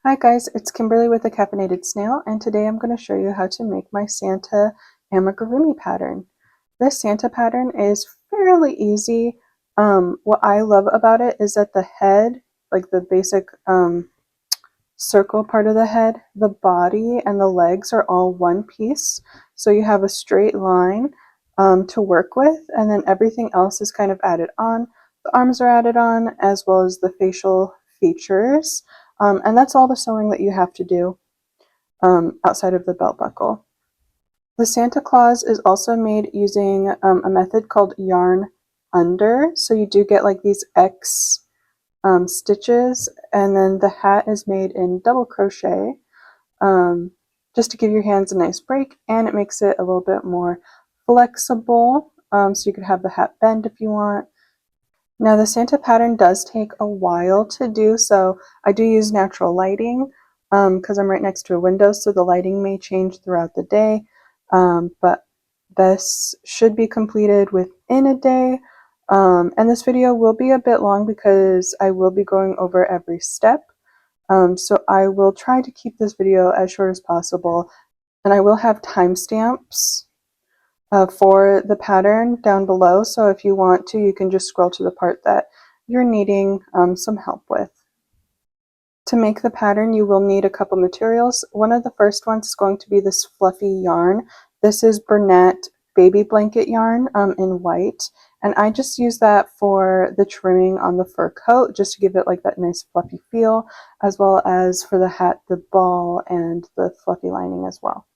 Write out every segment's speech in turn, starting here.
Hi guys, it's Kimberly with the Caffeinated Snail, and today I'm going to show you how to make my Santa amigurumi pattern. This Santa pattern is fairly easy. What I love about it is that the head, like the basic circle part of the head, the body, and the legs are all one piece. So you have a straight line to work with, and then everything else is kind of added on. The arms are added on, as well as the facial features. And that's all the sewing that you have to do outside of the belt buckle. The Santa Claus is also made using a method called yarn under. So you do get like these X stitches, and then the hat is made in double crochet just to give your hands a nice break, and it makes it a little bit more flexible, so you could have the hat bend if you want. Now the Santa pattern does take a while to do, so I do use natural lighting because I'm right next to a window, so the lighting may change throughout the day, but this should be completed within a day. And this video will be a bit long because I will be going over every step. So I will try to keep this video as short as possible, and I will have timestamps for the pattern down below, so if you want to, you can just scroll to the part that you're needing some help with. To make the pattern, you will need a couple materials. One of the first ones is going to be this fluffy yarn. This is Bernat baby blanket yarn in white, and I just use that for the trimming on the fur coat, just to give it like that nice fluffy feel, as well as for the hat, the ball, and the fluffy lining as well.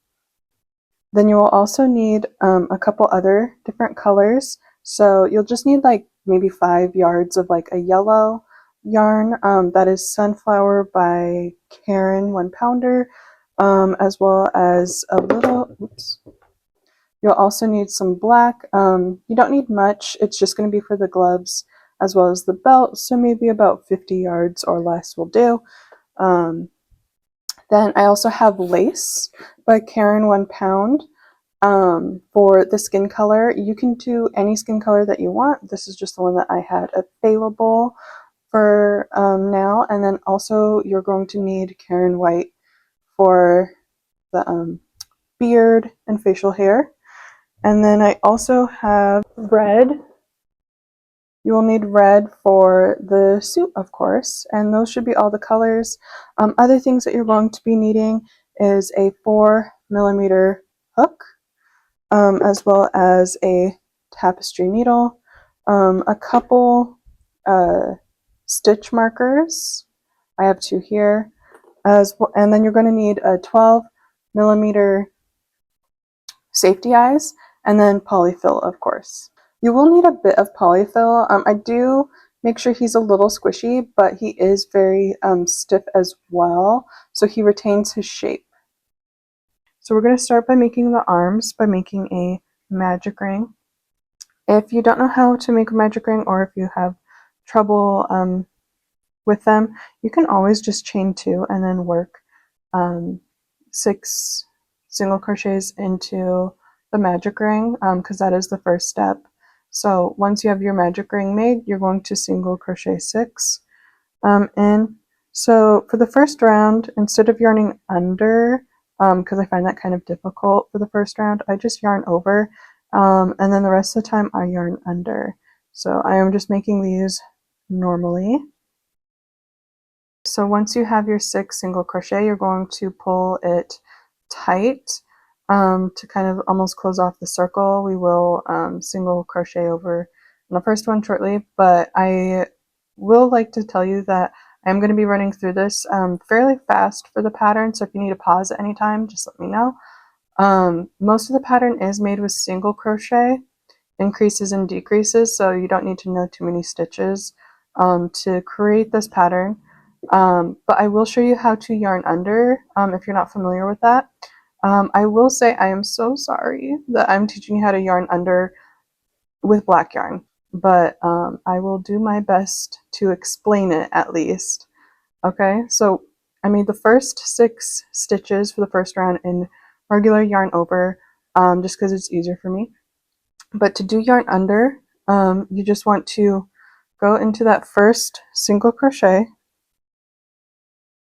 Then you will also need a couple other different colors. So you'll just need like maybe 5 yards of like a yellow yarn. That is Sunflower by Karen 1 pounder, as well as a little, oops. You'll also need some black. You don't need much. It's just going to be for the gloves as well as the belt. So maybe about 50 yards or less will do. Then I also have lace by Karen 1 pound for the skin color. You can do any skin color that you want. This is just the one that I had available for now. And then also you're going to need Karen White for the beard and facial hair. And then I also have red. You will need red for the suit, of course, and those should be all the colors. Other things that you're going to be needing is a 4mm hook, as well as a tapestry needle, a couple stitch markers. I have 2 here, as well, and then you're going to need a 12mm safety eyes, and then polyfill, of course. You will need a bit of polyfill. I do make sure he's a little squishy, but he is very stiff as well, so he retains his shape. So we're going to start by making the arms by making a magic ring. If you don't know how to make a magic ring, or if you have trouble with them, you can always just chain 2 and then work 6 single crochets into the magic ring, because that is the first step. So once you have your magic ring made, you're going to single crochet 6 in. So for the first round, instead of yarning under, because I find that kind of difficult for the first round, I just yarn over, and then the rest of the time I yarn under. So I am just making these normally. So once you have your 6 single crochet, you're going to pull it tight to kind of almost close off the circle. We will single crochet over in the first one shortly, but I will like to tell you that I'm going to be running through this fairly fast for the pattern, so if you need to pause at any time, just let me know. Most of the pattern is made with single crochet, increases and decreases, so you don't need to know too many stitches to create this pattern. But I will show you how to yarn under if you're not familiar with that. I will say I am so sorry that I'm teaching you how to yarn under with black yarn, but I will do my best to explain it at least. Okay, so I made the first 6 stitches for the first round in regular yarn over, just because it's easier for me. But to do yarn under, you just want to go into that first single crochet,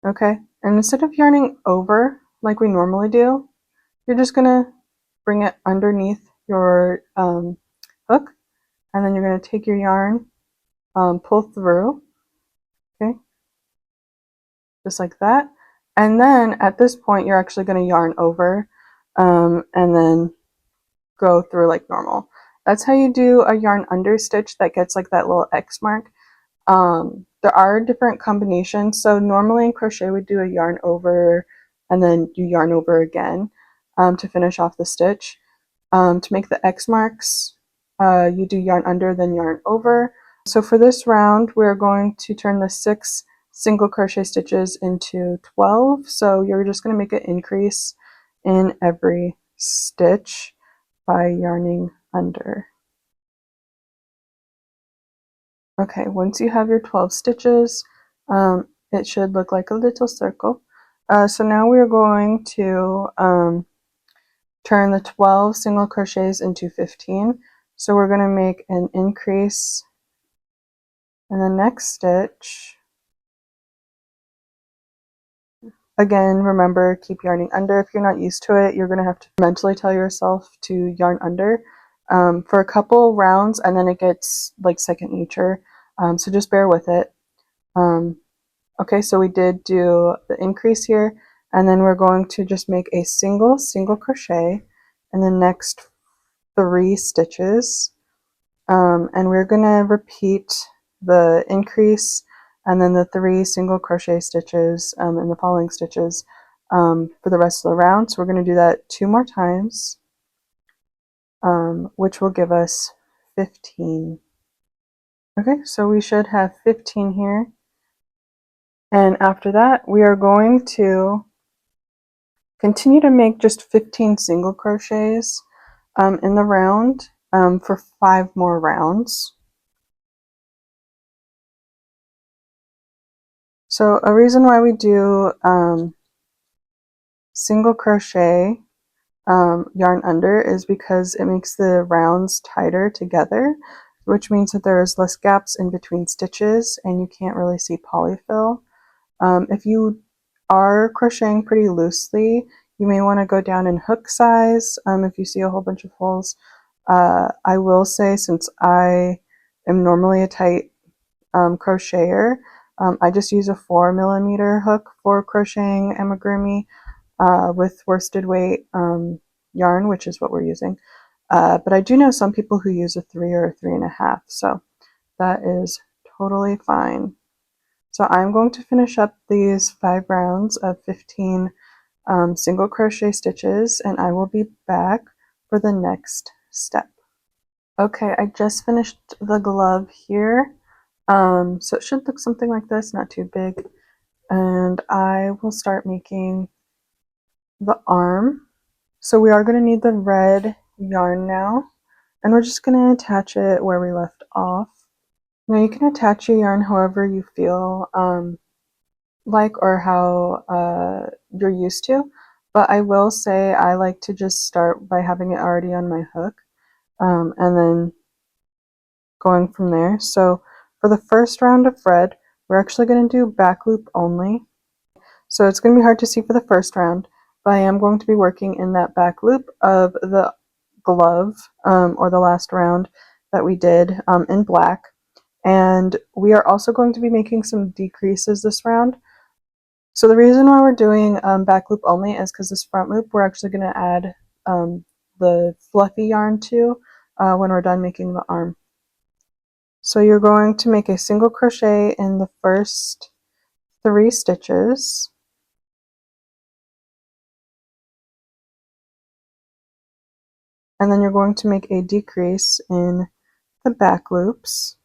okay, And instead of yarning over like we normally do, you're just going to bring it underneath your hook, and then you're going to take your yarn, pull through, okay, just like that. And then at this point, you're actually going to yarn over and then go through like normal. That's how you do a yarn under stitch that gets like that little X mark. There are different combinations. So normally in crochet, we do a yarn over and then you yarn over again to finish off the stitch. To make the X marks, you do yarn under, then yarn over. So for this round, we're going to turn the 6 single crochet stitches into 12. So you're just going to make an increase in every stitch by yarning under. Okay, once you have your 12 stitches, it should look like a little circle. So now we're going to turn the 12 single crochets into 15. So we're going to make an increase in the next stitch. Again, remember, keep yarning under. If you're not used to it, you're going to have to mentally tell yourself to yarn under for a couple rounds, and then it gets like second nature. So just bear with it. Okay, so we did do the increase here, and then we're going to just make a single crochet in the next 3 stitches. And we're going to repeat the increase and then the 3 single crochet stitches in the following stitches for the rest of the round. So we're going to do that 2 more times, which will give us 15. Okay, so we should have 15 here. And after that, we are going to continue to make just 15 single crochets in the round for 5 more rounds. So a reason why we do single crochet yarn under is because it makes the rounds tighter together, which means that there's less gaps in between stitches and you can't really see polyfill. If you are crocheting pretty loosely, you may want to go down in hook size if you see a whole bunch of holes. I will say, since I am normally a tight crocheter, I just use a 4mm hook for crocheting amigurumi with worsted weight yarn, which is what we're using. But I do know some people who use a 3 or a 3.5, so that is totally fine. So I'm going to finish up these 5 rounds of 15 single crochet stitches, and I will be back for the next step. Okay, I just finished the glove here. So it should look something like this, not too big. And I will start making the arm. So we are going to need the red yarn now, and we're just going to attach it where we left off. Now you can attach your yarn however you feel like or how you're used to, but I will say I like to just start by having it already on my hook and then going from there. So for the first round of red, we're actually going to do back loop only. So it's going to be hard to see for the first round, but I am going to be working in that back loop of the glove or the last round that we did in black. And we are also going to be making some decreases this round. So the reason why we're doing back loop only is because this front loop we're actually going to add the fluffy yarn to when we're done making the arm. So you're going to make a single crochet in the first 3 stitches. And then you're going to make a decrease in the back loops.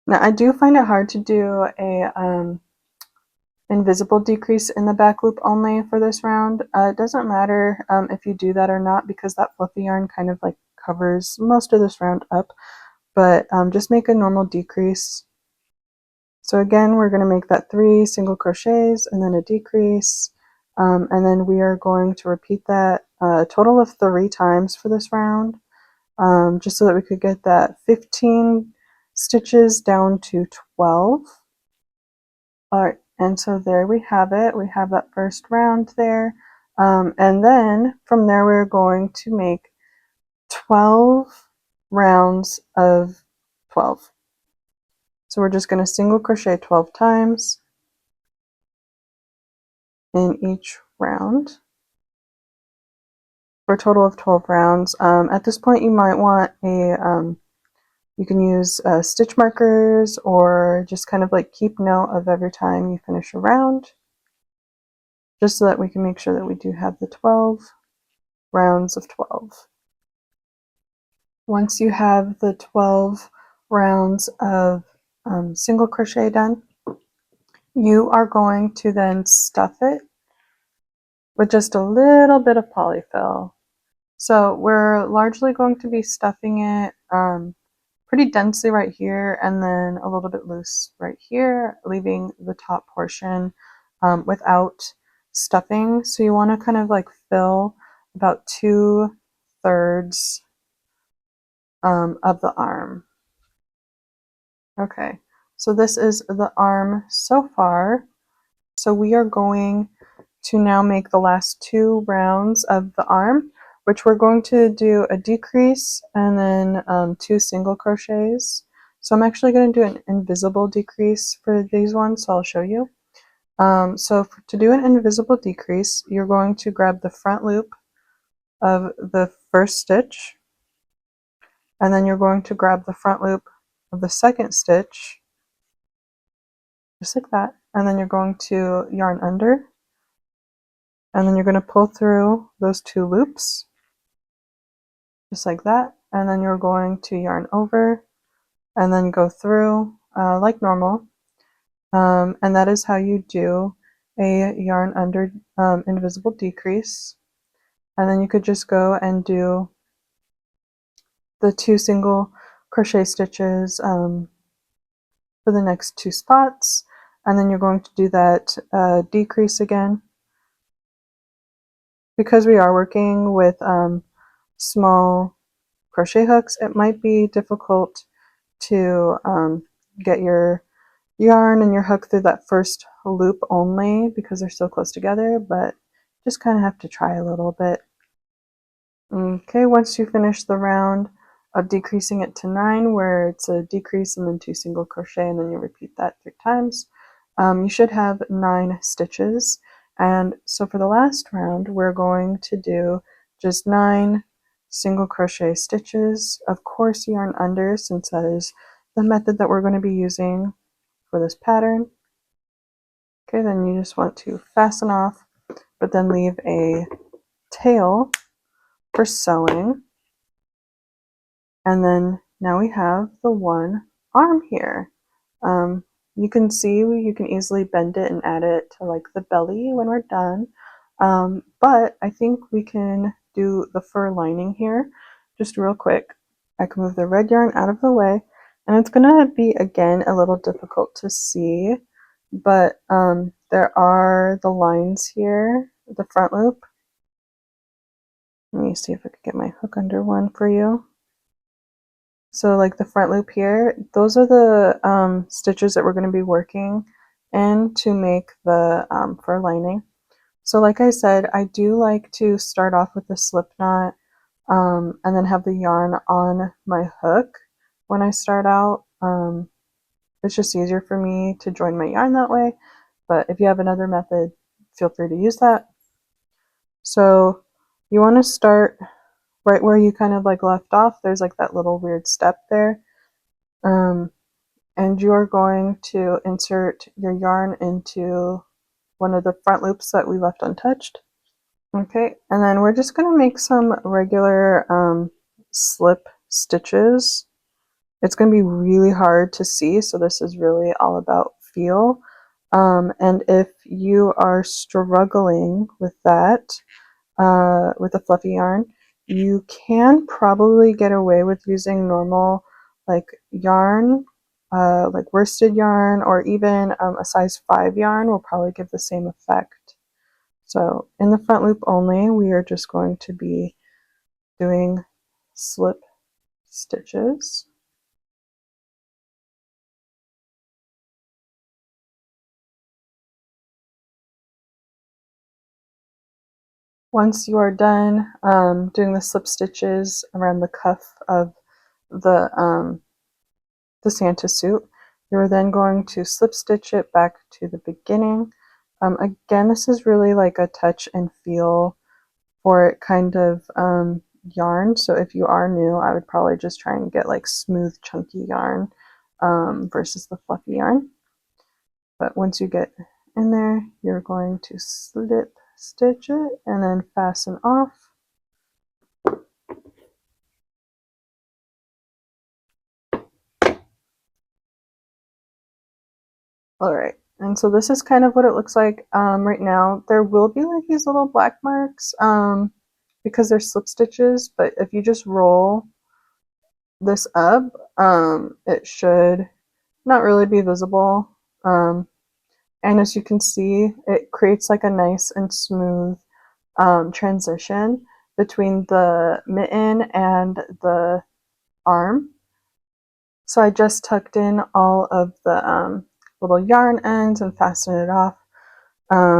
Now I do find it hard to do a invisible decrease in the back loop only for this round. It doesn't matter if you do that or not, because that fluffy yarn kind of like covers most of this round up, but just make a normal decrease. So again, we're going to make that 3 single crochets and then a decrease, and then we are going to repeat that a total of 3 times for this round. just so that we could get that 15 stitches down to 12. All right, and so there we have it. We have that first round there. And then from there, we're going to make 12 rounds of 12. So we're just going to single crochet 12 times in each round for a total of 12 rounds. At this point, you might want you can use stitch markers or just kind of like keep note of every time you finish a round, just so that we can make sure that we do have the 12 rounds of 12. Once you have the 12 rounds of single crochet done, you are going to then stuff it with just a little bit of polyfill. So we're largely going to be stuffing it pretty densely right here and then a little bit loose right here, leaving the top portion without stuffing. So you want to kind of like fill about 2/3 of the arm. Okay, so this is the arm so far. So we are going to now make the last 2 rounds of the arm, which we're going to do a decrease and then 2 single crochets. So I'm actually going to do an invisible decrease for these ones, so I'll show you. To do an invisible decrease, you're going to grab the front loop of the first stitch, and then you're going to grab the front loop of the second stitch, just like that, and then you're going to yarn under, and then you're going to pull through those 2 loops, just like that, and then you're going to yarn over and then go through like normal, and that is how you do a yarn under invisible decrease. And then you could just go and do the 2 single crochet stitches for the next 2 spots, and then you're going to do that decrease again. Because we are working with small crochet hooks, it might be difficult to get your yarn and your hook through that first loop only because they're so close together, but just kind of have to try a little bit. Okay, once you finish the round of decreasing it to 9, where it's a decrease and then 2 single crochet, and then you repeat that 3 times, you should have 9 stitches. And so for the last round, we're going to do just 9 single crochet stitches. Of course, yarn under, since that is the method that we're going to be using for this pattern. Okay, then you just want to fasten off, but then leave a tail for sewing. And then now we have the one arm here. You can see you can easily bend it and add it to like the belly when we're done. But I think we can do the fur lining here just real quick. I can move the red yarn out of the way, and it's gonna be again a little difficult to see, but there are the lines here, the front loop. Let me see if I could get my hook under one for you. So like the front loop here, those are the stitches that we're going to be working in to make the fur lining. So like I said, I do like to start off with the slip knot and then have the yarn on my hook when I start out. It's just easier for me to join my yarn that way, but if you have another method, feel free to use that. So you want to start right where you kind of like left off. There's like that little weird step there. And you're going to insert your yarn into one of the front loops that we left untouched. Okay, and then we're just going to make some regular slip stitches. It's going to be really hard to see, so this is really all about feel. And if you are struggling with that, with a fluffy yarn, you can probably get away with using normal like yarn, like worsted yarn, or even a size 5 yarn will probably give the same effect. So in the front loop only, we are just going to be doing slip stitches. Once you are done doing the slip stitches around the cuff of the Santa suit, you're then going to slip stitch it back to the beginning. Again, this is really like a touch and feel for it kind of yarn. So if you are new, I would probably just try and get like smooth, chunky yarn versus the fluffy yarn. But once you get in there, you're going to slip stitch it and then fasten off. All right, and so this is kind of what it looks like right now. There will be like these little black marks because they're slip stitches, but if you just roll this up, it should not really be visible. And as you can see, it creates like a nice and smooth transition between the mitten and the arm. So I just tucked in all of the little yarn ends and fastened it off,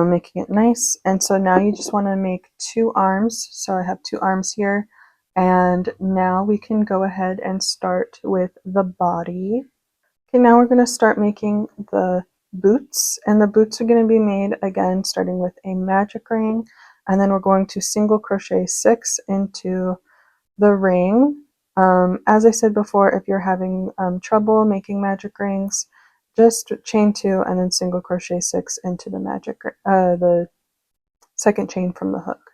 making it nice. And so now you just want to make 2 arms. So I have 2 arms here. And now we can go ahead and start with the body. Okay, now we're going to start making the boots, and the boots are going to be made again starting with a magic ring, and then we're going to single crochet 6 into the ring. As I said before, if you're having trouble making magic rings, just chain 2 and then single crochet 6 into the second chain from the hook.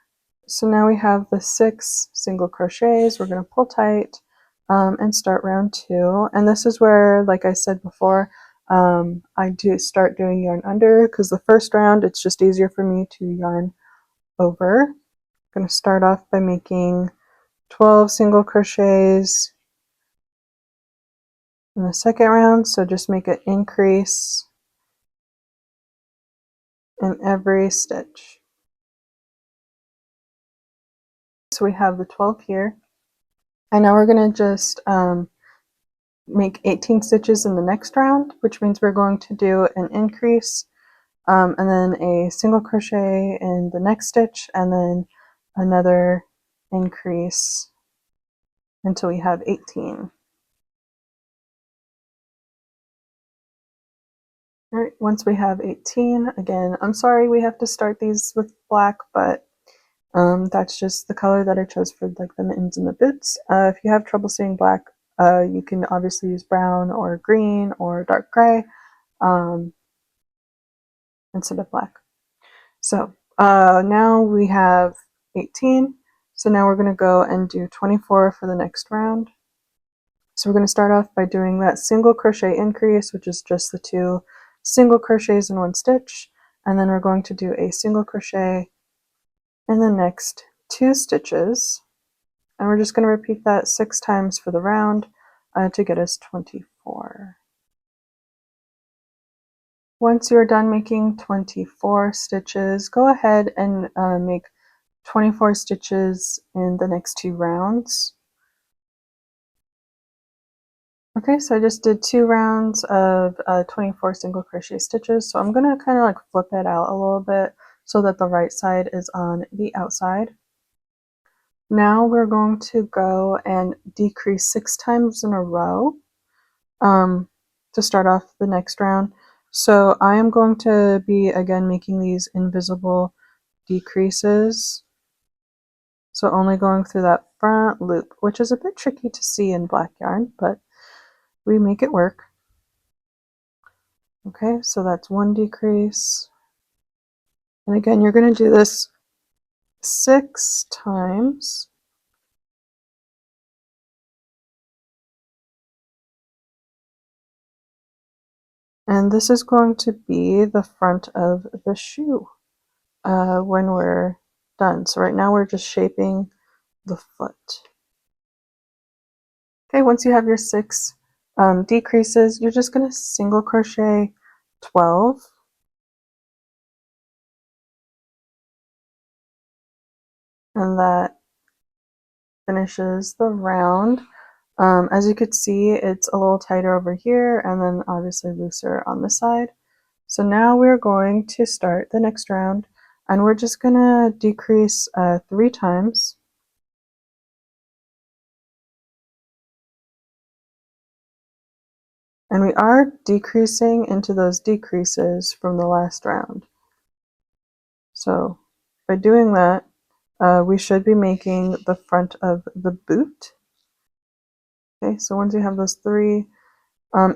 So now we have the 6 single crochets. We're going to pull tight and start round 2. And this is where, like I said before, I do start doing yarn under, because the first round it's just easier for me to yarn over. I'm going to start off by making 12 single crochets in the second round, so just make an increase in every stitch. So we have the 12 here, and now we're going to just make 18 stitches in the next round, which means we're going to do an increase and then a single crochet in the next stitch, and then another increase until we have 18. All right, once we have 18, again, I'm sorry we have to start these with black, but that's just the color that I chose for like the mittens and the boots. If you have trouble seeing black, you can obviously use brown or green or dark gray instead of black. So now we have 18. So now we're going to go and do 24 for the next round. So we're going to start off by doing that single crochet increase, which is just the 2 single crochets in 1 stitch. And then we're going to do a single crochet in the next 2 stitches. And we're just going to repeat that 6 times for the round to get us 24. Once you're done making 24 stitches, go ahead and make 24 stitches in the next 2 rounds. Okay, so I just did 2 rounds of 24 single crochet stitches, so I'm going to kind of like flip it out a little bit so that the right side is on the outside. Now we're going to go and decrease 6 times in a row to start off the next round. So I am going to be again making these invisible decreases. So only going through that front loop, which is a bit tricky to see in black yarn, but we make it work. Okay, so that's 1 decrease. And again, you're going to do this 6 times. And this is going to be the front of the shoe when we're done. So right now we're just shaping the foot. Okay, once you have your 6 decreases, you're just going to single crochet 12. And that finishes the round. As you could see, it's a little tighter over here and then obviously looser on the side. So now we're going to start the next round, and we're just gonna decrease 3 times. And we are decreasing into those decreases from the last round. So by doing that, we should be making the front of the boot. Okay, so once you have those 3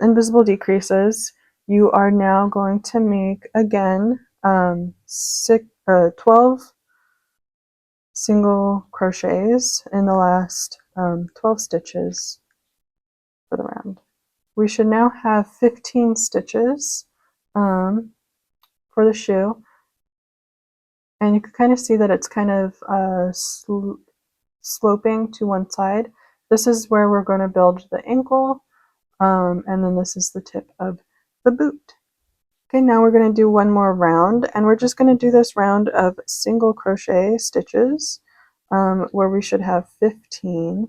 invisible decreases, you are now going to make again 12 single crochets in the last 12 stitches for the round. We should now have 15 stitches for the shoe, and you can kind of see that it's kind of sloping to one side. This is where we're going to build the ankle, and then this is the tip of the boot. Okay, now we're going to do one more round, and we're just going to do this round of single crochet stitches where we should have 15.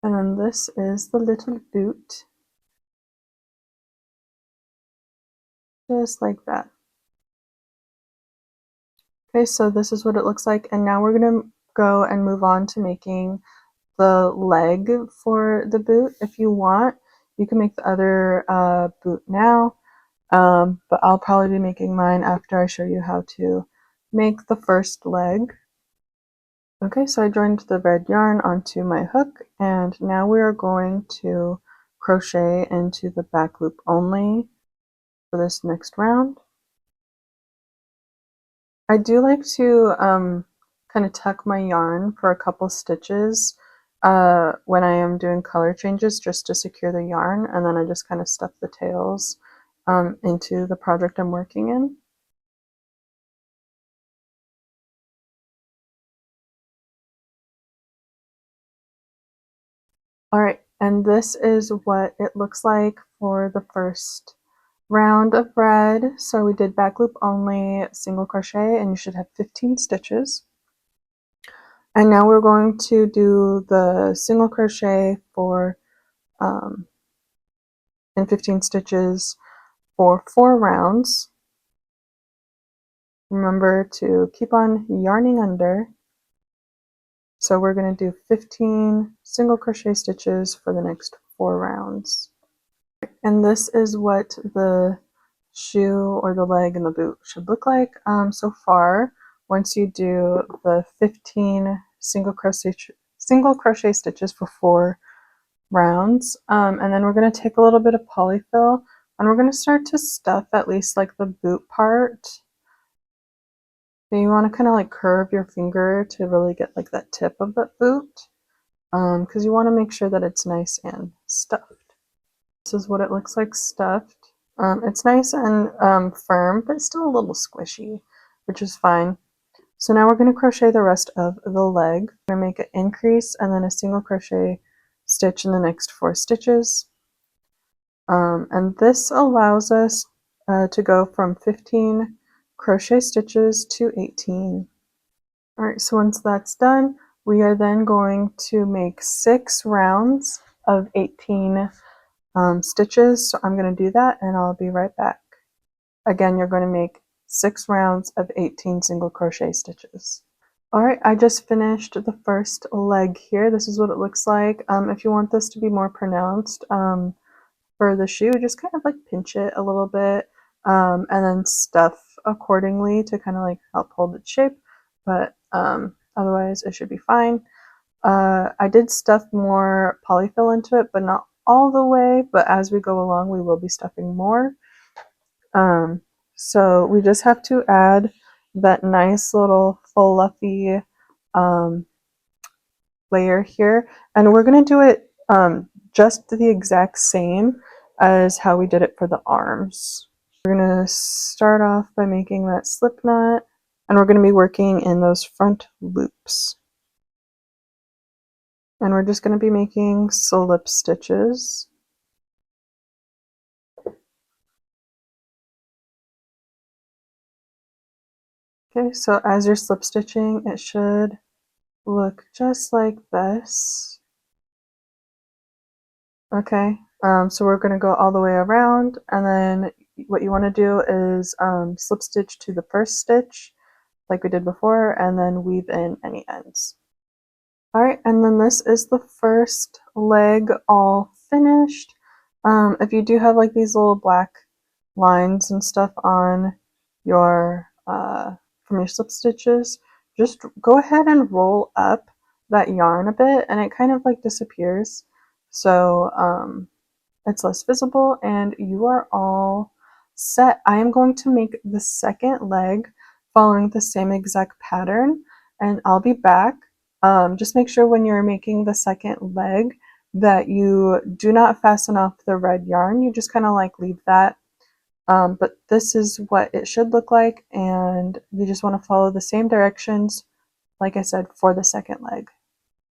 And then this is the little boot, just like that. Okay, so this is what it looks like, and now we're going to go and move on to making the leg for the boot. If you want, you can make the other boot now, but I'll probably be making mine after I show you how to make the first leg. Okay, so I joined the red yarn onto my hook, and now we are going to crochet into the back loop only for this next round. I do like to kind of tuck my yarn for a couple stitches when I am doing color changes, just to secure the yarn, and then I just kind of stuff the tails into the project I'm working in. Alright, and this is what it looks like for the first round of red. So we did back loop only, single crochet, and you should have 15 stitches. And now we're going to do the single crochet for in 15 stitches for 4 rounds. Remember to keep on yarning under. So we're going to do 15 single crochet stitches for the next 4 rounds. And this is what the shoe or the leg and the boot should look like so far. Once you do the 15 single crochet stitches for 4 rounds, and then we're going to take a little bit of polyfill, and we're going to start to stuff at least like the boot part. So you want to kind of like curve your finger to really get like that tip of that boot, because you want to make sure that it's nice and stuffed. This is what it looks like stuffed. It's nice and firm, but still a little squishy, which is fine. So now we're going to crochet the rest of the leg. We're going to make an increase and then a single crochet stitch in the next 4 stitches. And this allows us to go from 15 crochet stitches to 18. Alright, so once that's done, we are then going to make 6 rounds of 18 stitches. So I'm going to do that and I'll be right back. Again, you're going to make 6 rounds of 18 single crochet stitches. Alright, I just finished the first leg here. This is what it looks like. If you want this to be more pronounced for the shoe, just kind of like pinch it a little bit and then stuff accordingly to kind of like help hold its shape, but otherwise it should be fine. I did stuff more polyfill into it, but not all the way, but as we go along we will be stuffing more. So we just have to add that nice little fluffy layer here, and we're going to do it just the exact same as how we did it for the arms. We're going to start off by making that slip knot, and we're going to be working in those front loops. And we're just going to be making slip stitches. Okay, so as you're slip stitching, it should look just like this. Okay, so we're going to go all the way around, and then what you want to do is slip stitch to the first stitch like we did before, and then weave in any ends. Alright, and then this is the first leg all finished. If you do have like these little black lines and stuff on your from your slip stitches, just go ahead and roll up that yarn a bit and it kind of like disappears. So it's less visible and you are all set. I am going to make the second leg following the same exact pattern and I'll be back. Just make sure when you're making the second leg that you do not fasten off the red yarn. You just kind of like leave that. But this is what it should look like and you just want to follow the same directions like I said for the second leg.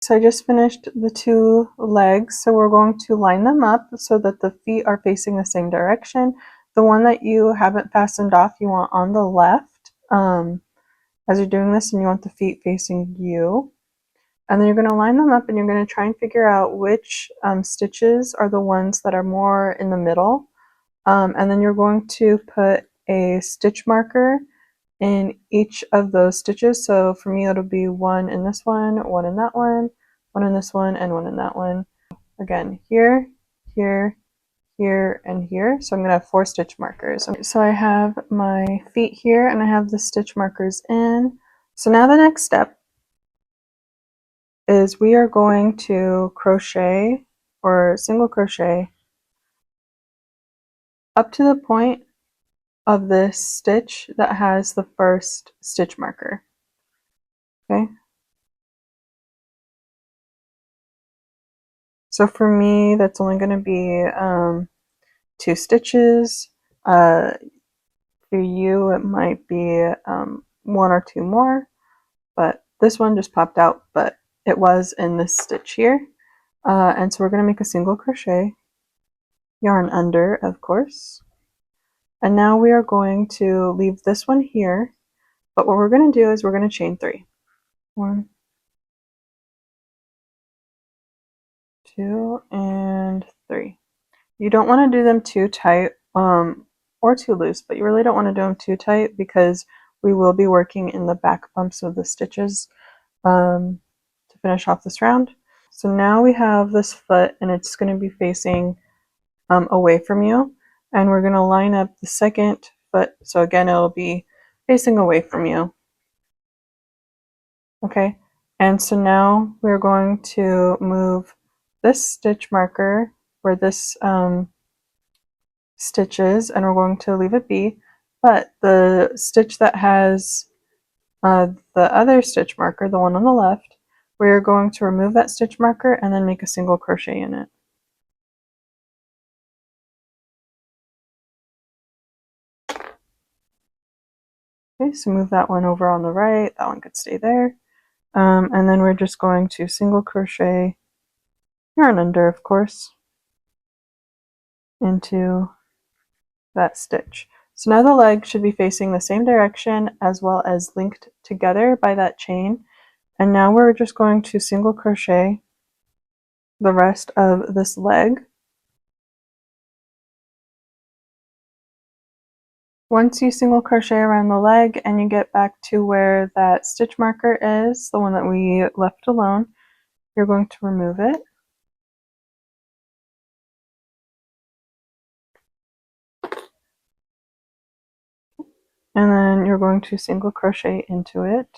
So I just finished the two legs, so we're going to line them up so that the feet are facing the same direction. The one that you haven't fastened off you want on the left as you're doing this, and you want the feet facing you. And then you're going to line them up and you're going to try and figure out which stitches are the ones that are more in the middle. And then you're going to put a stitch marker in each of those stitches. So for me it'll be one in this one in that one in this one, and one in that one. Again, here, here, here, and here. So I'm going to have 4 stitch markers. So I have my feet here and I have the stitch markers in. So now the next step is we are going to crochet or single crochet up to the point of this stitch that has the first stitch marker. Okay. So for me, that's only going to be 2 stitches. For you, it might be 1 or 2 more, but this one just popped out, but it was in this stitch here. And so we're going to make a single crochet, yarn under, of course. And now we are going to leave this one here, but what we're going to do is we're going to chain 3. 1, 2, and 3. You don't want to do them too tight or too loose, but you really don't want to do them too tight because we will be working in the back bumps of the stitches to finish off this round. So now we have this foot and it's going to be facing away from you, and we're going to line up the second foot, so again it'll be facing away from you. Okay, and so now we're going to move this stitch marker where this stitches, and we're going to leave it be, but the stitch that has the other stitch marker, the one on the left, we're going to remove that stitch marker and then make a single crochet in it. Okay, so move that one over on the right, that one could stay there. And then we're just going to single crochet, yarn under of course, into that stitch. So now the leg should be facing the same direction as well as linked together by that chain. And now we're just going to single crochet the rest of this leg. Once you single crochet around the leg and you get back to where that stitch marker is, the one that we left alone, you're going to remove it. And then you're going to single crochet into it.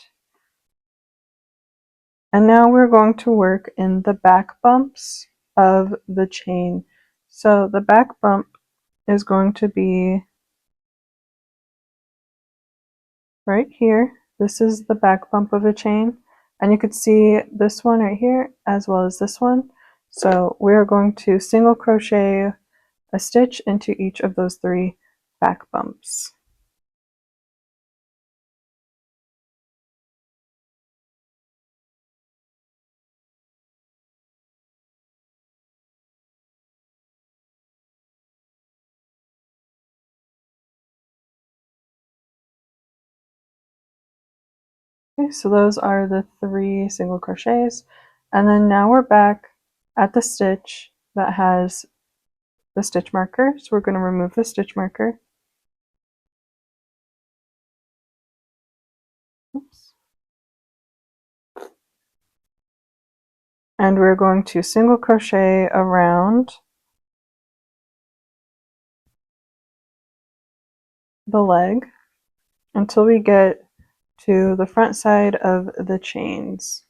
And now we're going to work in the back bumps of the chain. So the back bump is going to be right here. This is the back bump of a chain, and you could see this one right here as well as this one. So we're going to single crochet a stitch into each of those 3 back bumps. Okay, so those are the 3 single crochets, and then now we're back at the stitch that has the stitch marker, so we're going to remove the stitch marker. Oops. And we're going to single crochet around the leg until we get to the front side of the chains.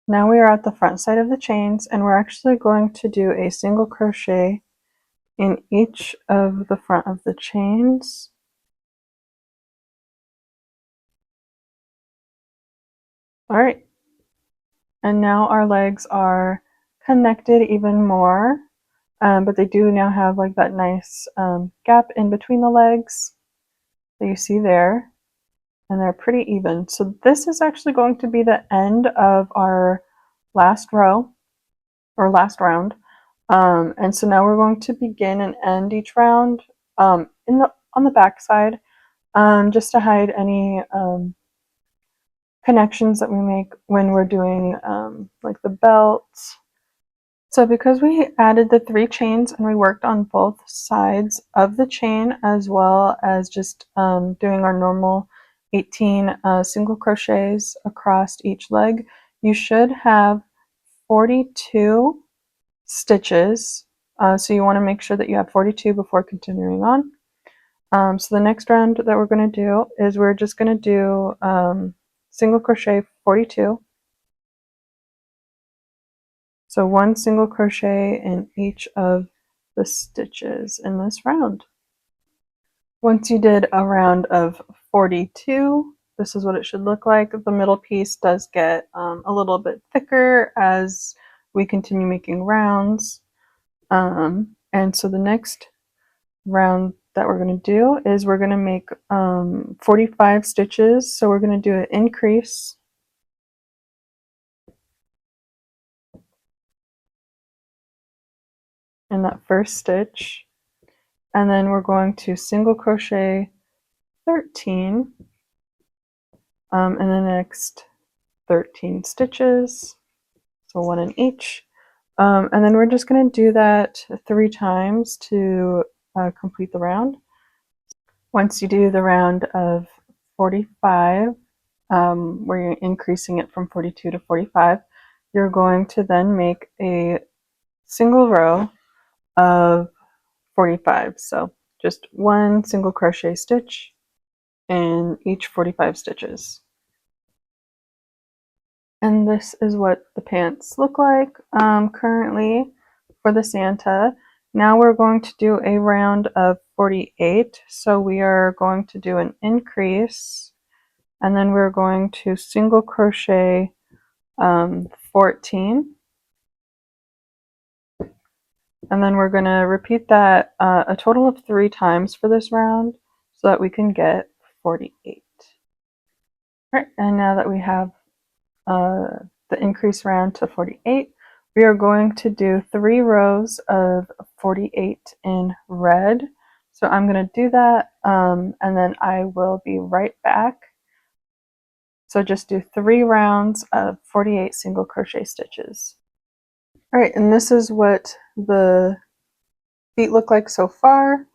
Now we are at the front side of the chains, and we're actually going to do a single crochet in each of the front of the chains. All right, and now our legs are connected even more, but they do now have like that nice gap in between the legs that you see there, and they're pretty even. So this is actually going to be the end of our last row or last round. And so now we're going to begin and end each round on the back side, just to hide any connections that we make when we're doing like the belt. So because we added the 3 chains and we worked on both sides of the chain as well as just doing our normal 18 single crochets across each leg, you should have 42 stitches. So you want to make sure that you have 42 before continuing on. So the next round that we're going to do is we're just going to do single crochet 42. So 1 single crochet in each of the stitches in this round. Once you did a round of 42, this is what it should look like. The middle piece does get a little bit thicker as we continue making rounds. And so the next round that we're going to do is we're going to make 45 stitches. So we're going to do an increase in that first stitch, and then we're going to single crochet 13 in the next 13 stitches, so 1 in each, and then we're just going to do that 3 times to complete the round. Once you do the round of 45, where you're increasing it from 42 to 45, you're going to then make a single row of 45. So just 1 single crochet stitch in each 45 stitches. And this is what the pants look like currently for the Santa. Now we're going to do a round of 48. So we are going to do an increase, and then we're going to single crochet 14, and then we're going to repeat that a total of 3 times for this round so that we can get 48. All right, and now that we have the increase round to 48, we are going to do 3 rows of 48 in red. So I'm going to do that, and then I will be right back. So just do 3 rounds of 48 single crochet stitches. All right, and this is what the feet look like so far.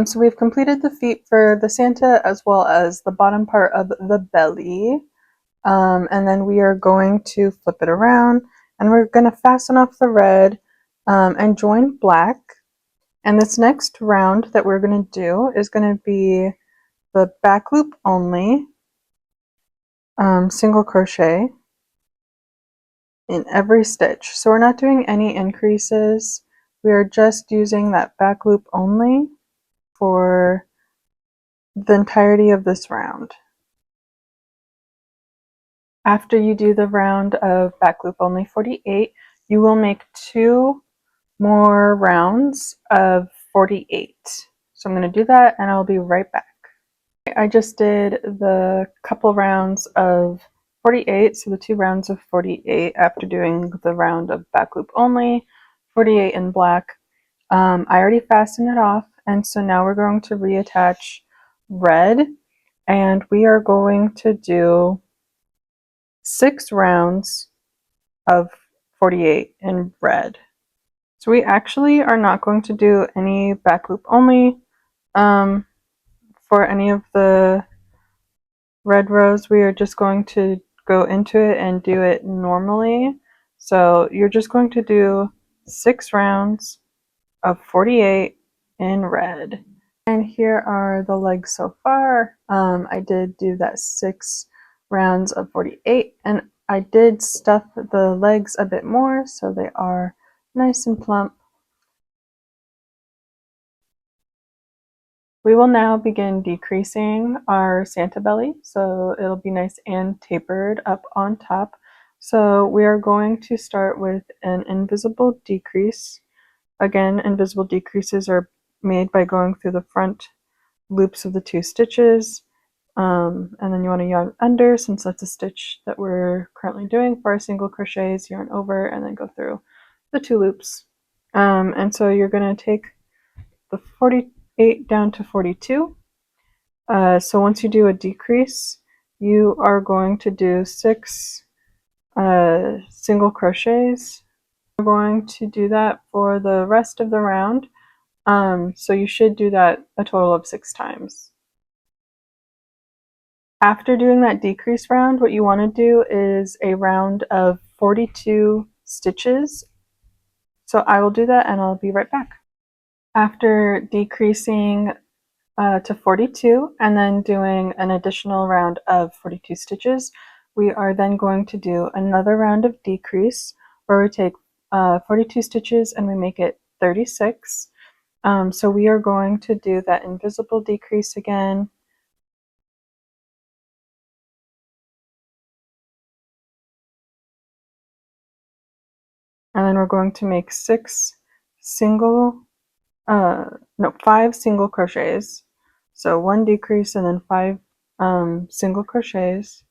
So we've completed the feet for the Santa as well as the bottom part of the belly. And then we are going to flip it around, and we're going to fasten off the red and join black. And this next round that we're going to do is going to be the back loop only, single crochet in every stitch. So we're not doing any increases. We are just using that back loop only for the entirety of this round. After you do the round of back loop only 48, you will make 2 more rounds of 48. So I'm going to do that, and I'll be right back. I just did the couple rounds of 48, so the 2 rounds of 48 after doing the round of back loop only, 48 in black. I already fastened it off, and so now we're going to reattach red, and we are going to do 6 rounds of 48 in red. So we actually are not going to do any back loop only for any of the red rows. We are just going to go into it and do it normally. So you're just going to do 6 rounds of 48 in red. And here are the legs so far. I did do that 6 rounds of 48, and I did stuff the legs a bit more so they are nice and plump. We will now begin decreasing our Santa belly, so it'll be nice and tapered up on top. So we are going to start with an invisible decrease. Again, invisible decreases are made by going through the front loops of the 2 stitches, and then you want to yarn under, since that's a stitch that we're currently doing for our single crochets. Yarn over and then go through the 2 loops. And so you're going to take the 48 down to 42. So once you do a decrease, you are going to do 6 single crochets. We're going to do that for the rest of the round. So you should do that a total of 6 times. After doing that decrease round, what you want to do is a round of 42 stitches. So I will do that and I'll be right back. After decreasing to 42 and then doing an additional round of 42 stitches, we are then going to do another round of decrease where we take 42 stitches and we make it 36. So we are going to do that invisible decrease again. And then we're going to make 5 single crochets. So 1 decrease and then 5 single crochets.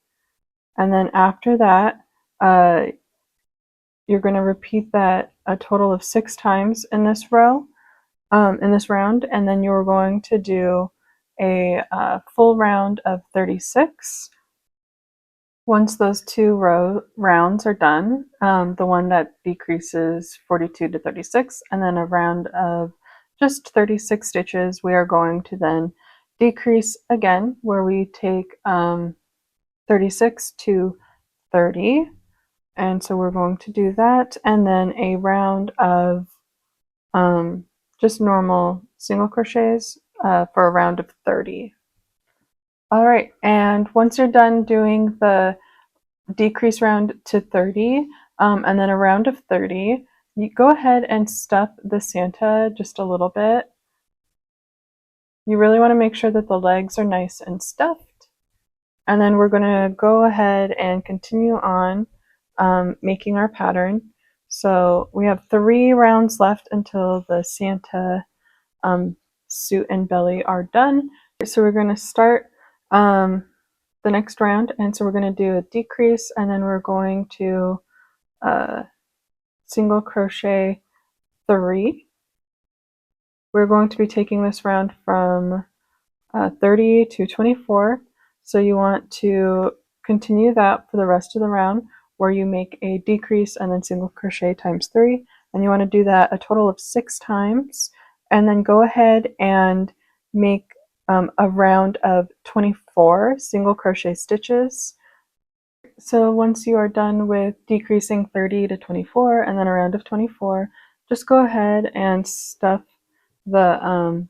And then after that, you're going to repeat that a total of 6 times in this round, and then you're going to do a full round of 36. Once those 2 rounds are done, the one that decreases 42 to 36, and then a round of just 36 stitches, we are going to then decrease again, where we take 36 to 30. And so we're going to do that, and then a round of just normal single crochets for a round of 30. All right, and once you're done doing the decrease round to 30, and then a round of 30, you go ahead and stuff the Santa just a little bit. You really want to make sure that the legs are nice and stuffed. And then we're going to go ahead and continue on making our pattern. So we have 3 rounds left until the Santa suit and belly are done. So we're going to start the next round, and so we're going to do a decrease, and then we're going to single crochet 3. We're going to be taking this round from 30 to 24, so you want to continue that for the rest of the round, where you make a decrease and then single crochet times 3, and you want to do that a total of 6 times, and then go ahead and make a round of 24 single crochet stitches. So once you are done with decreasing 30 to 24 and then a round of 24, just go ahead and stuff the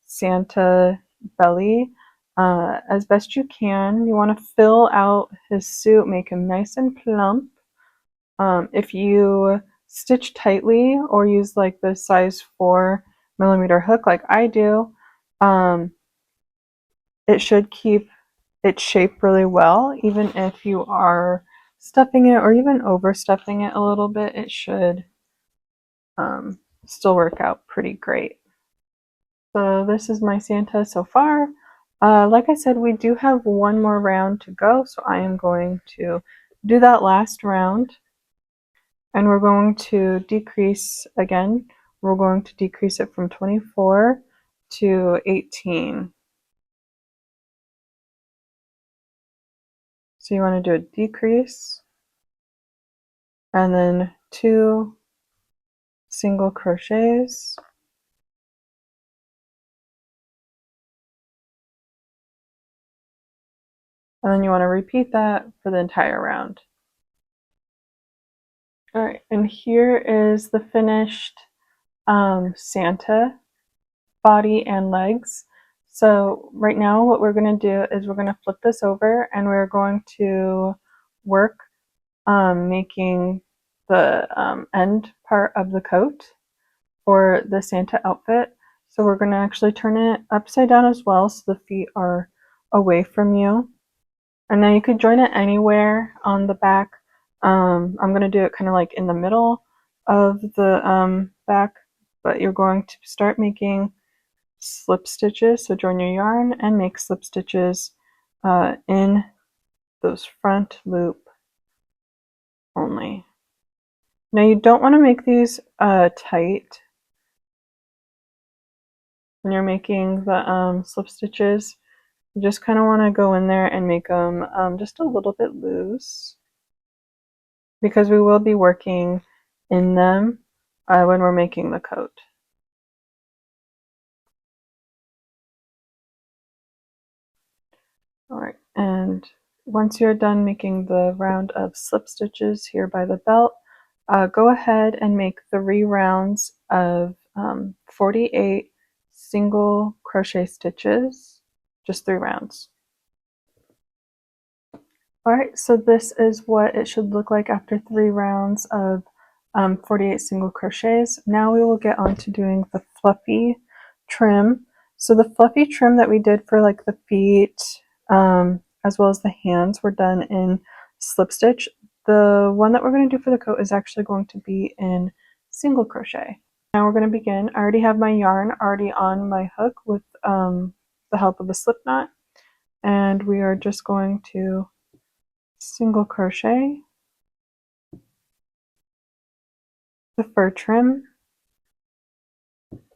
Santa belly as best you can. You want to fill out his suit, make him nice and plump. If you stitch tightly or use like the size 4mm hook like I do, it should keep its shape really well. Even if you are stuffing it or even overstuffing it a little bit, it should still work out pretty great. So this is my Santa so far. Like I said, we do have one more round to go, so I am going to do that last round, and we're going to decrease again. We're going to decrease it from 24 to 18. So you want to do a decrease and then 2 single crochets. And then you want to repeat that for the entire round. Alright, and here is the finished Santa body and legs. So right now what we're going to do is we're going to flip this over and we're going to work making the end part of the coat for the Santa outfit. So we're going to actually turn it upside down as well so the feet are away from you. And then you could join it anywhere on the back. I'm going to do it kind of like in the middle of the back, but you're going to start making slip stitches. So join your yarn and make slip stitches in those front loop only. Now you don't want to make these tight when you're making the slip stitches. You just kind of want to go in there and make them just a little bit loose because we will be working in them when we're making the coat. Alright, and once you're done making the round of slip stitches here by the belt, go ahead and make 3 rounds of 48 single crochet stitches, just 3 rounds. Alright, so this is what it should look like after 3 rounds of 48 single crochets. Now we will get on to doing the fluffy trim. So the fluffy trim that we did for like the feet as well as the hands were done in slip stitch. The one that we're going to do for the coat is actually going to be in single crochet. Now we're going to begin. I already have my yarn already on my hook with the help of a slip knot, and we are just going to single crochet the fur trim.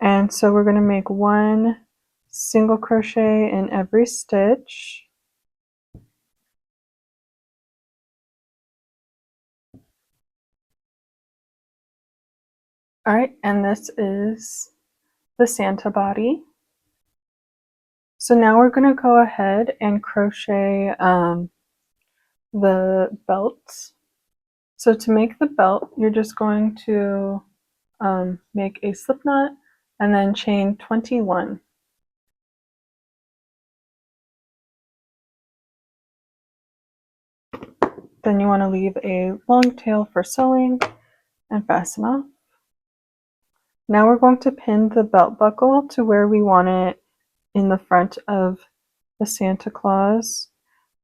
And so we're going to make 1 single crochet in every stitch. Alright, and this is the Santa body. So now we're going to go ahead and crochet the belts. So to make the belt, you're just going to make a slip knot and then chain 21. Then you want to leave a long tail for sewing and fasten off. Now we're going to pin the belt buckle to where we want it in the front of the Santa Claus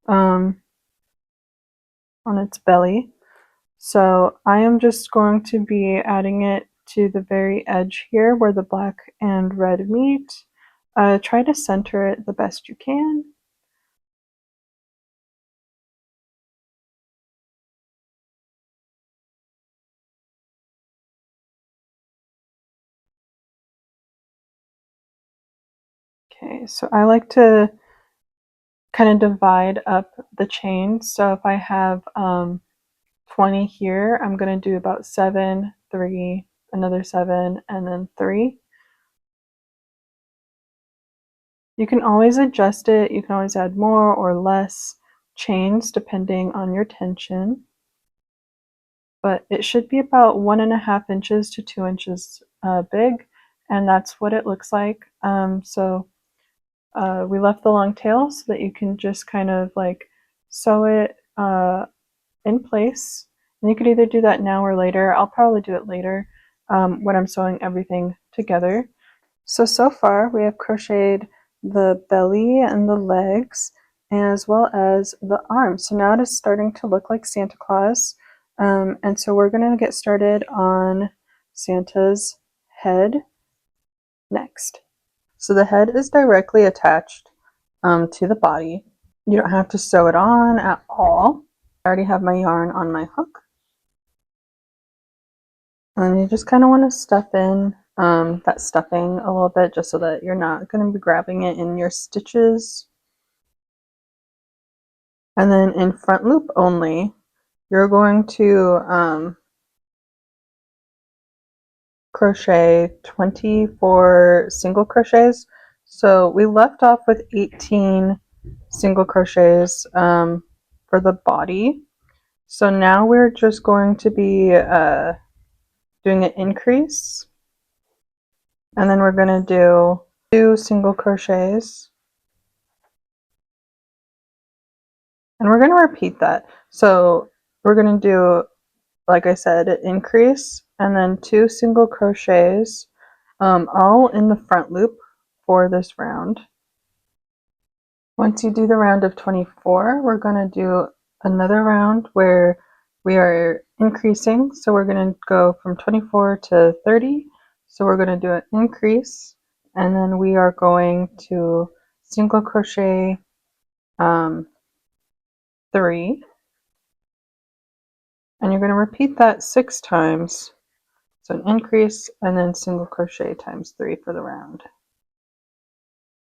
on its belly. So I am just going to be adding it to the very edge here where the black and red meet. Try to center it the best you can. Okay, so I like to kind of divide up the chain. So if I have 20 here, I'm going to do about 7, 3, another 7, and then 3. You can always adjust it. You can always add more or less chains depending on your tension. But it should be about 1.5 inches to 2 inches big, and that's what it looks like. We left the long tail so that you can just kind of like sew it in place. And you could either do that now or later. I'll probably do it later when I'm sewing everything together. So far we have crocheted the belly and the legs as well as the arms. So now it is starting to look like Santa Claus. And so we're going to get started on Santa's head next. So the head is directly attached to the body. You don't have to sew it on at all. I already have my yarn on my hook. And you just kind of want to stuff in that stuffing a little bit just so that you're not going to be grabbing it in your stitches. And then in front loop only, you're going to crochet 24 single crochets. So we left off with 18 single crochets for the body. So now we're just going to be doing an increase, and then we're going to do 2 single crochets, and we're going to repeat that. So we're going to do, like I said, an increase and then 2 single crochets, all in the front loop for this round. Once you do the round of 24, we're going to do another round where we are increasing. So we're going to go from 24 to 30. So we're going to do an increase, and then we are going to single crochet 3, and you're going to repeat that 6 times. So an increase and then single crochet times 3 for the round.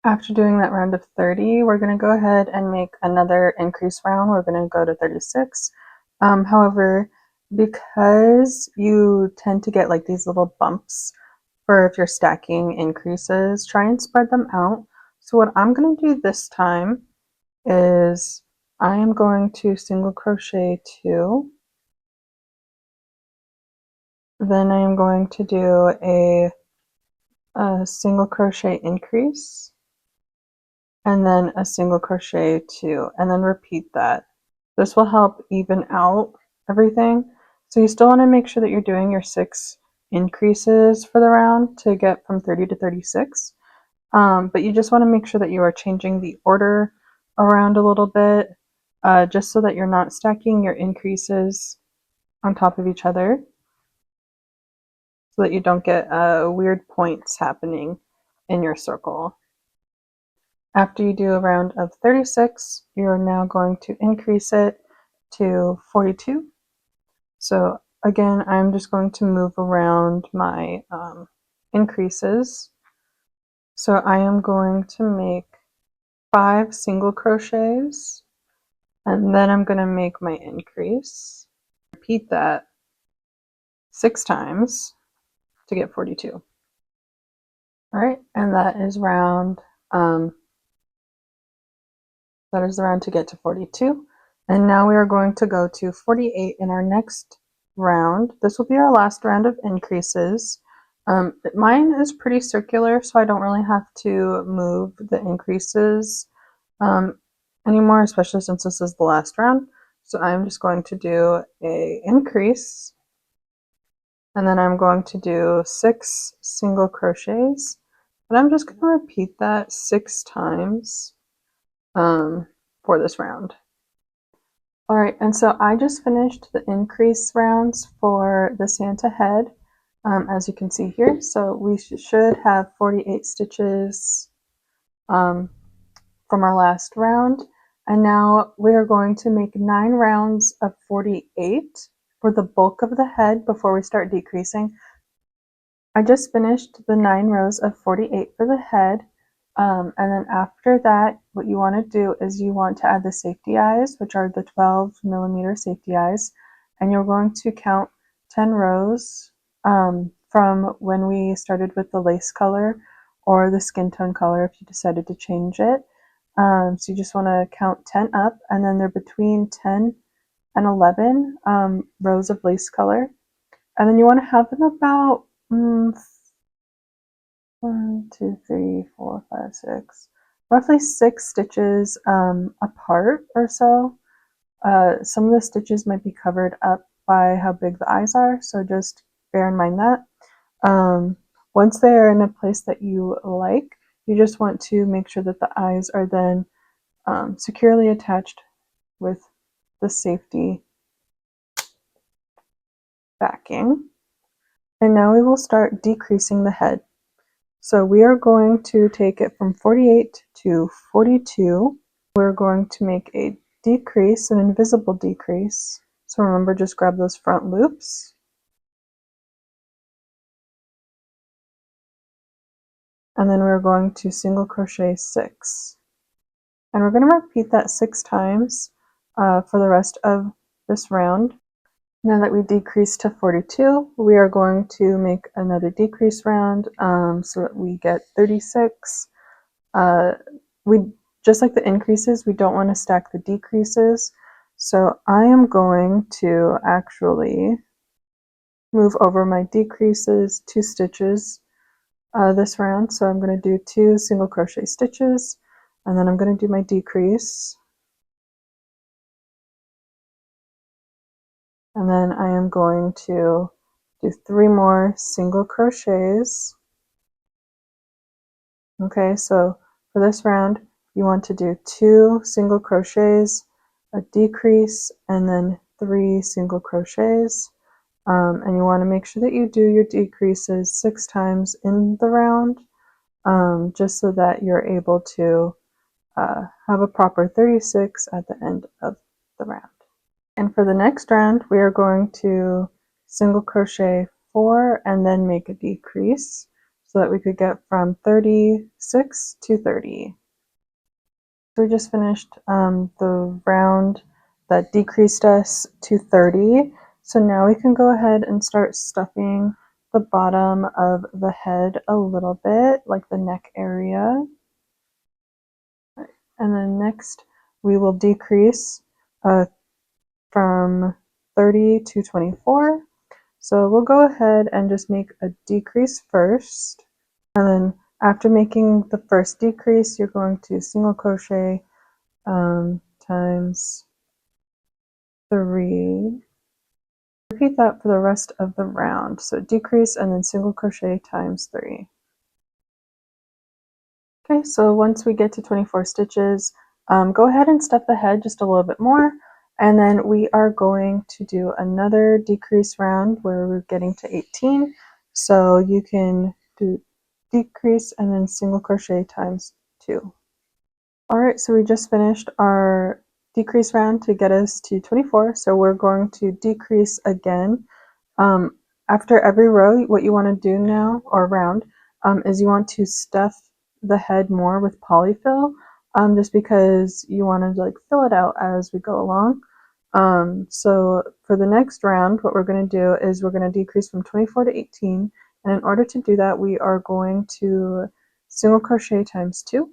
After doing that round of 30, we're going to go ahead and make another increase round. We're going to go to 36. However, because you tend to get like these little bumps for if you're stacking increases, try and spread them out. So what I'm going to do this time is I am going to single crochet 2. Then I am going to do a single crochet increase, and then a single crochet 2, and then repeat that. This will help even out everything. So you still want to make sure that you're doing your 6 increases for the round to get from 30 to 36. But you just want to make sure that you are changing the order around a little bit, just so that you're not stacking your increases on top of each other, so that you don't get weird points happening in your circle. After you do a round of 36, you're now going to increase it to 42. So again, I'm just going to move around my increases. So I am going to make 5 single crochets, and then I'm going to make my increase. Repeat that 6 times to get 42. All right, and that is round the round to get to 42. And now we are going to go to 48 in our next round. This will be our last round of increases. Mine is pretty circular, so I don't really have to move the increases anymore, especially since this is the last round. So I'm just going to do a increase, and then I'm going to do 6 single crochets, but I'm just going to repeat that 6 times for this round. All right, and so I just finished the increase rounds for the Santa head, as you can see here. So we should have 48 stitches from our last round. And now we are going to make 9 rounds of 48 for the bulk of the head before we start decreasing. I just finished the 9 rows of 48 for the head. And then after that, what you want to do is you want to add the safety eyes, which are the 12mm safety eyes, and you're going to count 10 rows from when we started with the lace color or the skin tone color if you decided to change it. So you just want to count 10 up, and then they're between 10 and 11 rows of lace color. And then you want to have them about 1, 2, 3, 4, 5, 6, roughly 6 stitches apart or so. Some of the stitches might be covered up by how big the eyes are, so just bear in mind that. Once they are in a place that you like, you just want to make sure that the eyes are then securely attached with the safety backing. And now we will start decreasing the head. So we are going to take it from 48 to 42. We're going to make a decrease, an invisible decrease. So remember, just grab those front loops. And then we're going to single crochet 6. And we're going to repeat that 6 times. for the rest of this round. Now that we decreased to 42, we are going to make another decrease round so that we get 36. We just like the increases, we don't want to stack the decreases. So I am going to actually move over my decreases 2 stitches this round. So I'm going to do 2 single crochet stitches, and then I'm going to do my decrease. And then I am going to do 3 more single crochets. Okay, so for this round, you want to do 2 single crochets, a decrease, and then 3 single crochets. And you want to make sure that you do your decreases 6 times in the round, just so that you're able to have a proper 36 at the end of the round. And for the next round, we are going to single crochet 4 and then make a decrease so that we could get from 36 to 30. So we just finished the round that decreased us to 30. So now we can go ahead and start stuffing the bottom of the head a little bit, like the neck area. And then next we will decrease from 30 to 24. So we'll go ahead and just make a decrease first. And then after making the first decrease, you're going to single crochet times 3. Repeat that for the rest of the round. So decrease and then single crochet times 3. Okay, so once we get to 24 stitches, go ahead and stuff the head just a little bit more, and then we are going to do another decrease round where we're getting to 18. So you can do decrease and then single crochet times 2. Alright, so we just finished our decrease round to get us to 24, so we're going to decrease again. After every row, what you want to do now, or round, is you want to stuff the head more with polyfill, just because you want to like fill it out as we go along. So for the next round, what we're going to do is we're going to decrease from 24 to 18, and in order to do that, we are going to single crochet times 2,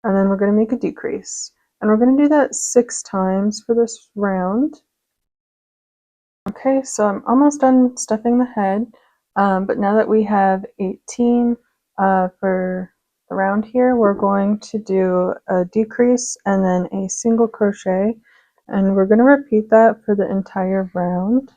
and then we're going to make a decrease, and we're going to do that 6 times for this round. Okay, so I'm almost done stuffing the head, but now that we have 18 for the round here, we're going to do a decrease and then a single crochet, and we're going to repeat that for the entire round.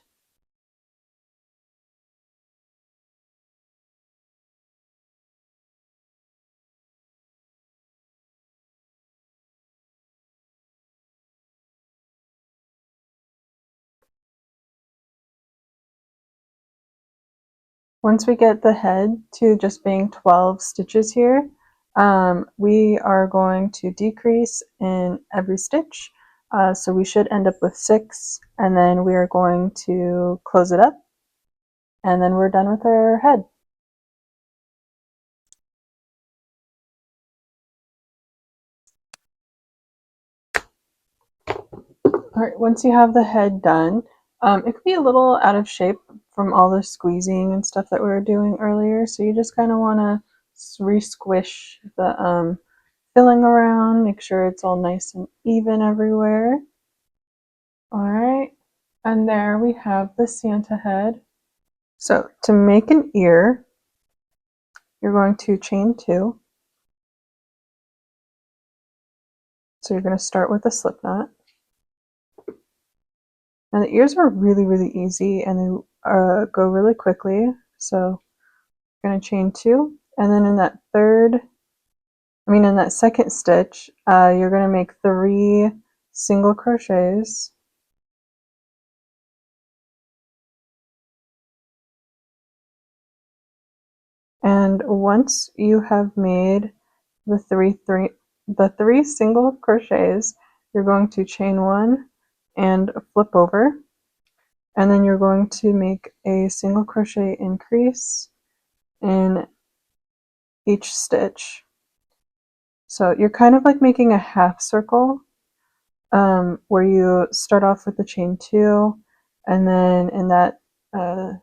Once we get the head to just being 12 stitches here, we are going to decrease in every stitch. So we should end up with 6, and then we are going to close it up, and then we're done with our head. Alright, once you have the head done, it could be a little out of shape from all the squeezing and stuff that we were doing earlier, so you just kind of want to re-squish the filling around, make sure it's all nice and even everywhere. Alright, and there we have the Santa head. So to make an ear, you're going to chain 2. So you're going to start with a slip knot. And the ears are really, really easy, and they go really quickly. So you're going to chain 2, and then in that second stitch, you're going to make 3 single crochets. And once you have made the three single crochets, you're going to chain 1 and flip over, and then you're going to make a single crochet increase in each stitch. So you're kind of like making a half circle, where you start off with the chain 2, and then in that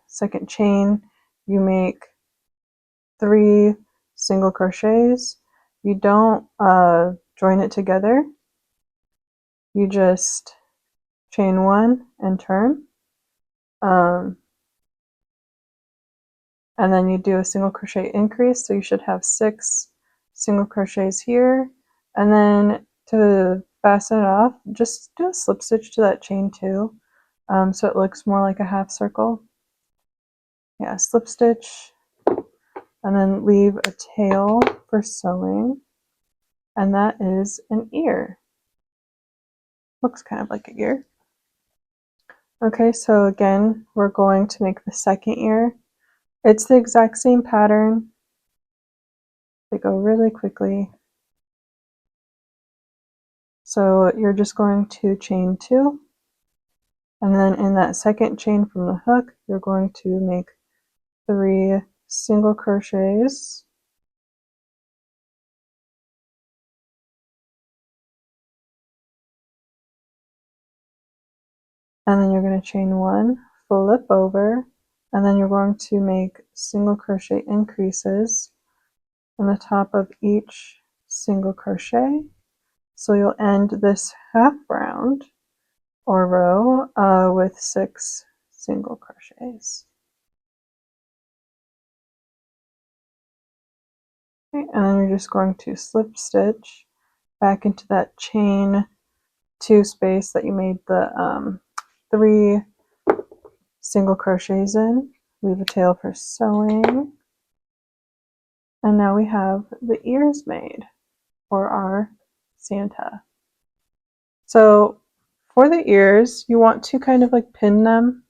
second chain you make 3 single crochets. You don't join it together, you just chain 1 and turn, and then you do a single crochet increase, so you should have 6 single crochets here, and then to fasten it off, just do a slip stitch to that chain 2, so it looks more like a half circle. Yeah, slip stitch, and then leave a tail for sewing, and that is an ear. Looks kind of like an ear. Okay, so again, we're going to make the second ear. It's the exact same pattern. They go really quickly. So you're just going to chain 2, and then in that second chain from the hook, you're going to make 3 single crochets. And then you're going to chain 1, flip over, and then you're going to make single crochet increases on the top of each single crochet. So you'll end this half round or row with 6 single crochets. Okay, and then you're just going to slip stitch back into that chain 2 space that you made the 3 single crochets in. Leave a tail for sewing. And now we have the ears made for our Santa. So for the ears, you want to kind of like pin them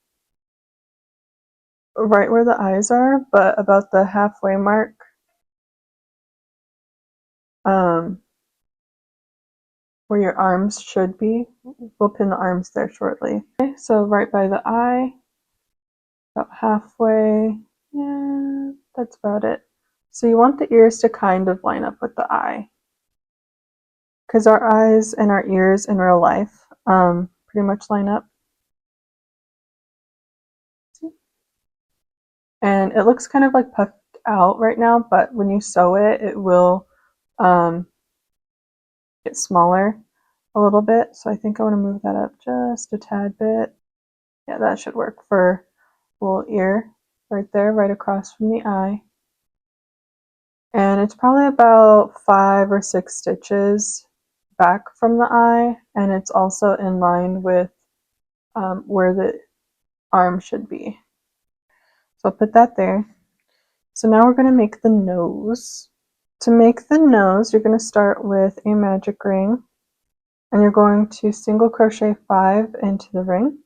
right where the eyes are, but about the halfway mark. Where your arms should be. We'll pin the arms there shortly. Okay, so right by the eye, about halfway. Yeah, that's about it. So you want the ears to kind of line up with the eye, because our eyes and our ears in real life pretty much line up. And it looks kind of like puffed out right now, but when you sew it, it will get smaller a little bit. So I think I want to move that up just a tad bit. Yeah, that should work for a little ear right there, right across from the eye. And it's probably about 5 or 6 stitches back from the eye, and it's also in line with where the arm should be. So I'll put that there. So now we're going to make the nose. To make the nose, you're going to start with a magic ring, and you're going to single crochet 5 into the ring,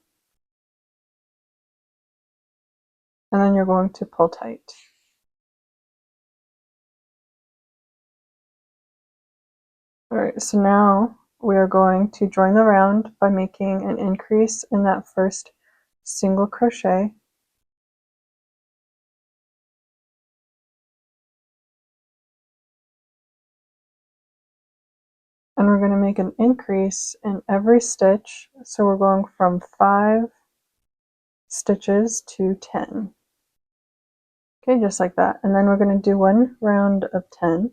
and then you're going to pull tight. Alright, so now we are going to join the round by making an increase in that first single crochet. And we're going to make an increase in every stitch, so we're going from 5 stitches to 10. Okay, just like that. And then we're going to do one round of 10.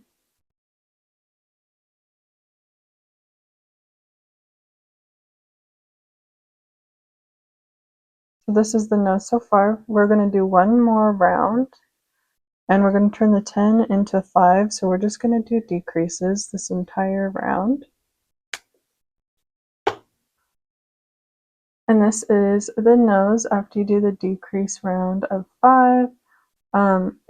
So this is the nose so far. We're going to do one more round, and we're going to turn the 10 into 5, so we're just going to do decreases this entire round. And this is the nose after you do the decrease round of 5.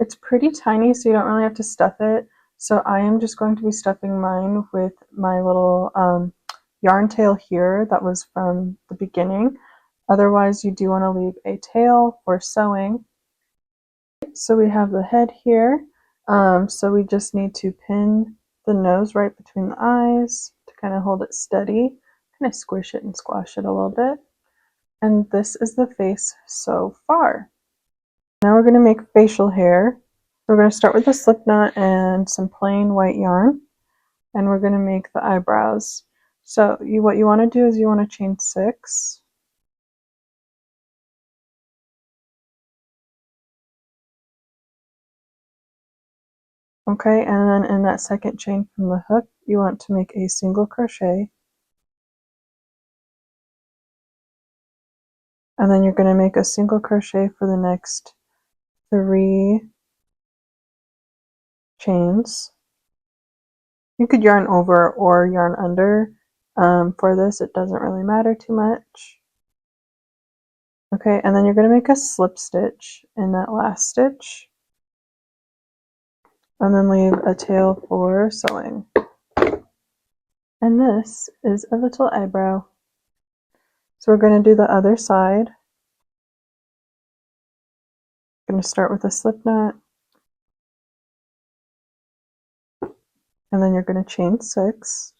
It's pretty tiny, so you don't really have to stuff it. So I am just going to be stuffing mine with my little yarn tail here that was from the beginning. Otherwise, you do want to leave a tail for sewing. So we have the head here. So we just need to pin the nose right between the eyes to kind of hold it steady. Kind of squish it and squash it a little bit. And this is the face so far. Now we're going to make facial hair. We're going to start with a slip knot and some plain white yarn, and we're going to make the eyebrows. So what you want to do is you want to chain 6. Okay, and then in that second chain from the hook, you want to make a single crochet. And then you're going to make a single crochet for the next 3 chains. You could yarn over or yarn under. For this, it doesn't really matter too much. Okay, and then you're going to make a slip stitch in that last stitch. And then leave a tail for sewing. And this is a little eyebrow. So we're going to do the other side. I'm going to start with a slip knot. And then you're going to chain 6.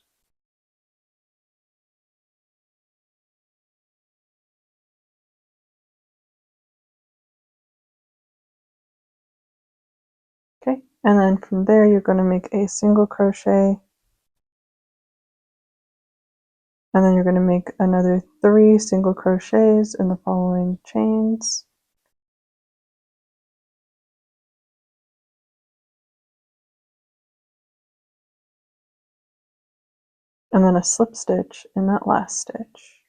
Okay, and then from there you're going to make a single crochet, and then you're going to make another 3 single crochets in the following chains. And then a slip stitch in that last stitch.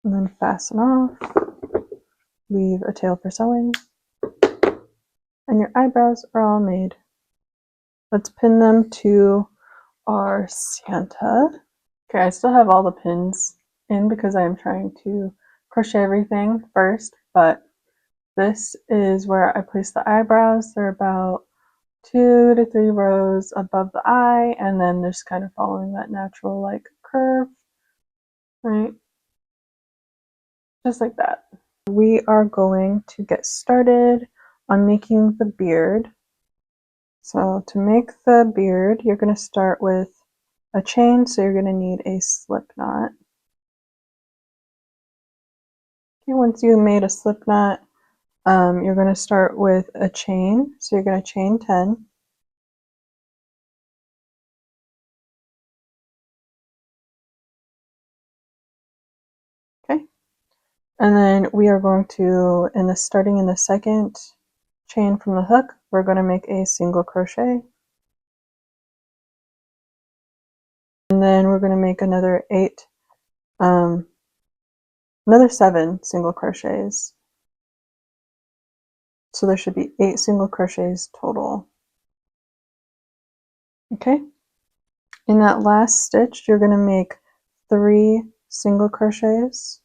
And then fasten off, leave a tail for sewing, and your eyebrows are all made. Let's pin them to our Santa. Okay, I still have all the pins in because I am trying to crochet everything first, but this is where I place the eyebrows. They're about 2 to 3 rows above the eye, and then just kind of following that natural like curve, right? Just like that. We are going to get started on making the beard. So to make the beard, you're going to start with a chain, so you're going to need a slip knot. Okay, once you made a slip knot, you're going to start with a chain, so you're going to chain 10. Okay, and then we are going to, starting in the second chain from the hook, we're going to make a single crochet. And then we're going to make another 7 single crochets. So there should be 8 single crochets total. Okay. In that last stitch, you're going to make 3 single crochets.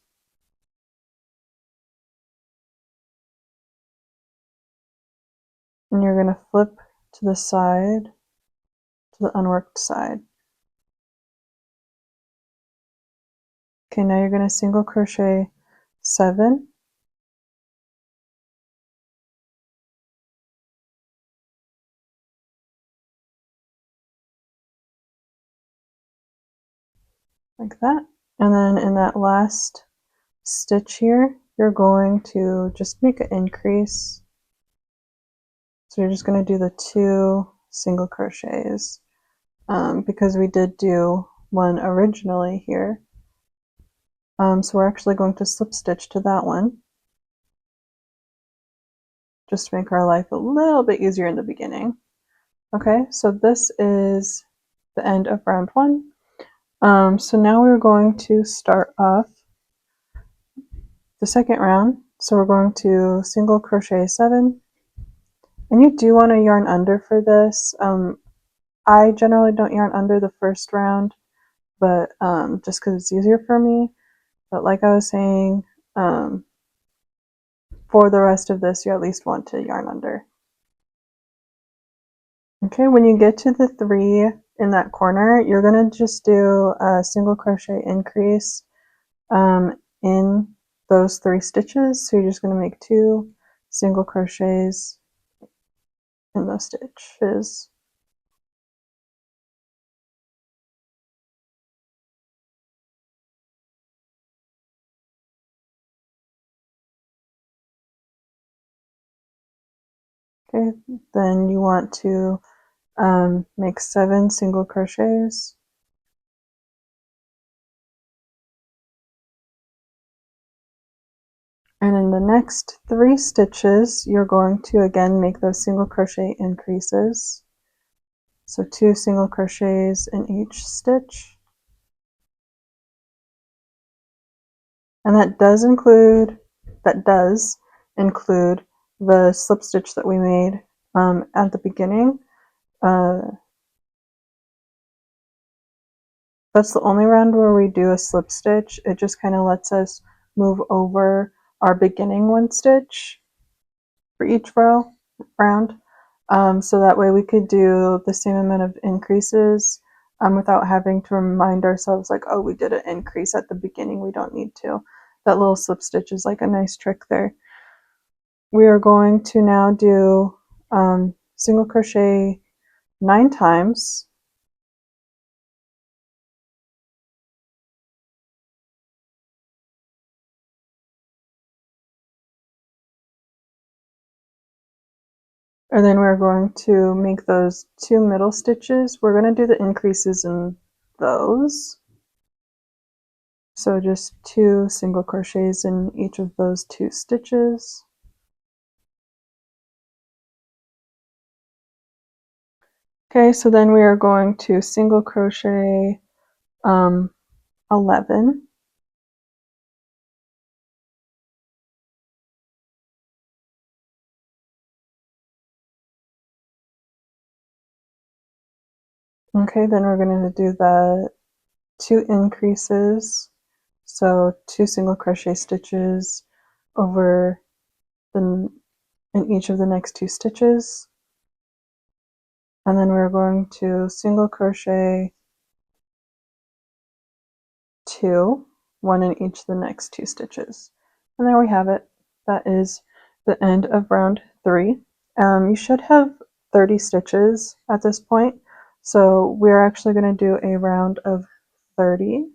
And you're going to flip to the side, to the unworked side. Okay, now you're going to single crochet 7. Like that. And then in that last stitch here, you're going to just make an increase. So you're just going to do the 2 single crochets because we did do one originally here. So we're actually going to slip stitch to that one, just to make our life a little bit easier in the beginning. Okay, so this is the end of round 1. So now we're going to start off the second round. So we're going to single crochet 7, and you do want to yarn under for this. I generally don't yarn under the first round, but just because it's easier for me. But like I was saying, for the rest of this, you at least want to yarn under. Okay, when you get to the 3 in that corner, you're going to just do a single crochet increase in those 3 stitches. So you're just going to make 2 single crochets in those stitches. Okay, then you want to make 7 single crochets. And in the next 3 stitches, you're going to again make those single crochet increases. So 2 single crochets in each stitch. And that does include the slip stitch that we made at the beginning. That's the only round where we do a slip stitch. It just kind of lets us move over our beginning 1 stitch for each round. So that way we could do the same amount of increases without having to remind ourselves like, oh, we did an increase at the beginning. We don't need to. That little slip stitch is like a nice trick there. We are going to now do single crochet 9 times. And then we're going to make those 2 middle stitches. We're going to do the increases in those. So just 2 single crochets in each of those 2 stitches. Okay, so then we are going to single crochet 11. Okay, then we're going to do the 2 increases. So 2 single crochet stitches over in each of the next 2 stitches. And then we're going to single crochet 2, 1 in each of the next 2 stitches. And there we have it. That is the end of round 3. You should have 30 stitches at this point. So we're actually going to do a round of 30.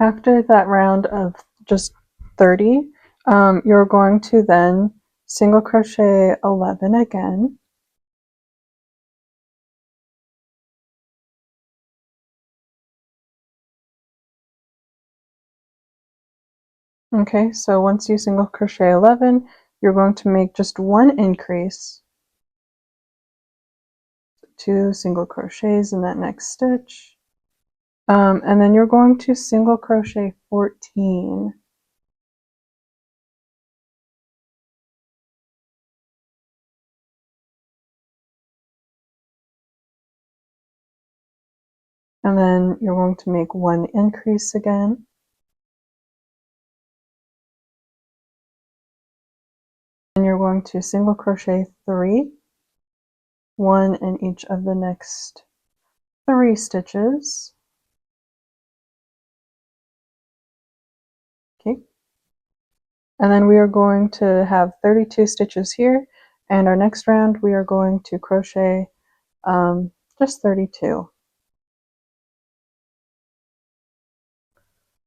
After that round of just 30, you're going to then single crochet 11 again. Okay, so once you single crochet 11, you're going to make just 1 increase. 2 single crochets in that next stitch. And then you're going to single crochet 14. And then you're going to make 1 increase again. And you're going to single crochet 3, 1 in each of the next 3 stitches. Okay. And then we are going to have 32 stitches here. And our next round we are going to crochet just 32.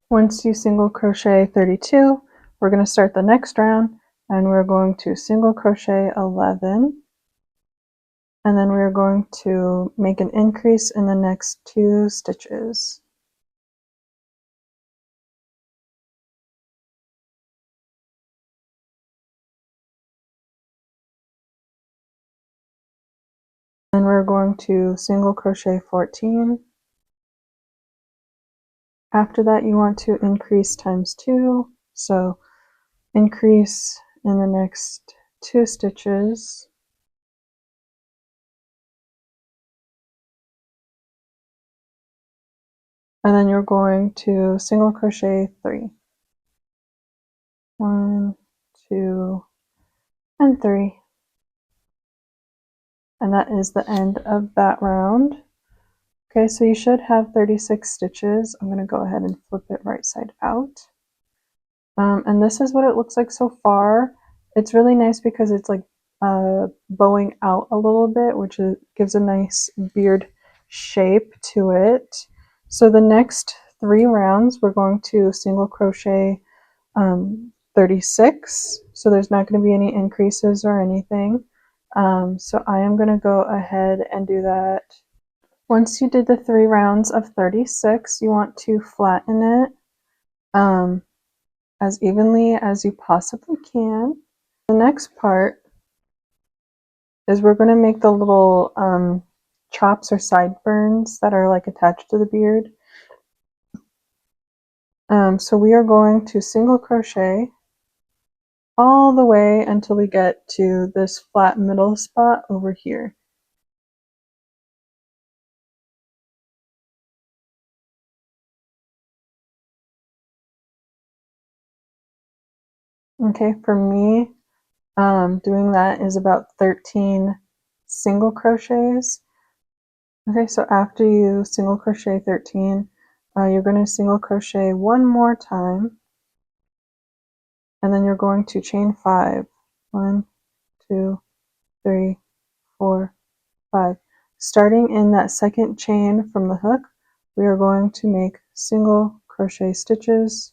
Once you single crochet 32, we're going to start the next round and we're going to single crochet 11, and then we're going to make an increase in the next 2 stitches. Then we're going to single crochet 14. After that you want to increase times 2, so increase in the next 2 stitches. And then you're going to single crochet 3. 1, 2, and 3. And that is the end of that round. Okay, so you should have 36 stitches. I'm going to go ahead and flip it right side out. And this is what it looks like so far. It's really nice because it's like bowing out a little bit, which gives a nice beard shape to it. So the next 3 rounds, we're going to single crochet 36. So there's not going to be any increases or anything. So I am going to go ahead and do that. Once you did the 3 rounds of 36, you want to flatten it as evenly as you possibly can. The next part is we're going to make the little chops or sideburns that are like attached to the beard. So we are going to single crochet all the way until we get to this flat middle spot over here. Okay, for me, doing that is about 13 single crochets. Okay, so after you single crochet 13, you're going to single crochet one more time, and then you're going to chain 5. 1, 2, 3, 4, 5. Starting in that second chain from the hook, we are going to make single crochet stitches.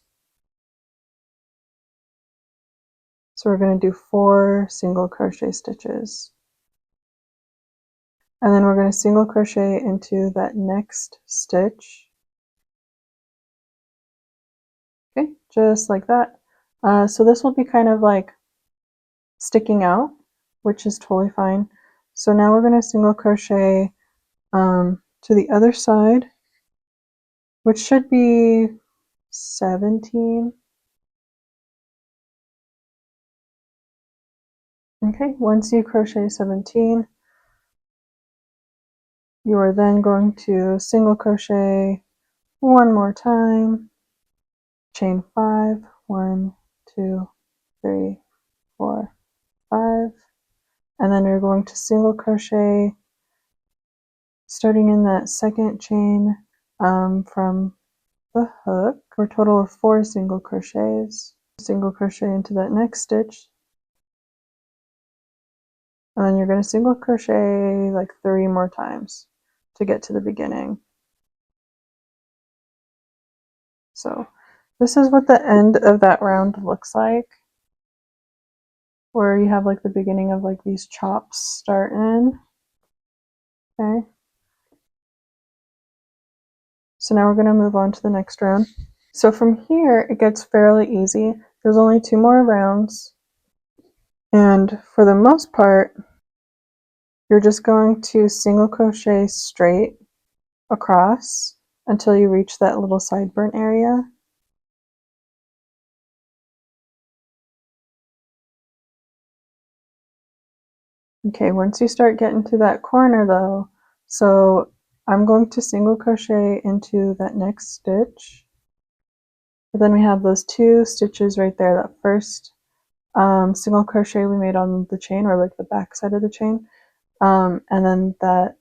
So we're going to do 4 single crochet stitches. And then we're going to single crochet into that next stitch. Okay, just like that. So this will be kind of like sticking out, which is totally fine. So now we're going to single crochet to the other side, which should be 17. Okay, once you crochet 17, you are then going to single crochet one more time, chain 5, 1, 2, 3, 4, 5, and then you're going to single crochet starting in that second chain from the hook for a total of 4 single crochets. Single crochet into that next stitch, and then you're going to single crochet like 3 more times to get to the beginning. So this is what the end of that round looks like, where you have like the beginning of like these chops starting. Okay, so now we're going to move on to the next round. So from here it gets fairly easy. There's only 2 more rounds, and for the most part you're just going to single crochet straight across until you reach that little sideburn area. Okay, once you start getting to that corner though, so I'm going to single crochet into that next stitch, but then we have those 2 stitches right there, that first single crochet we made on the chain, or like the back side of the chain, and then that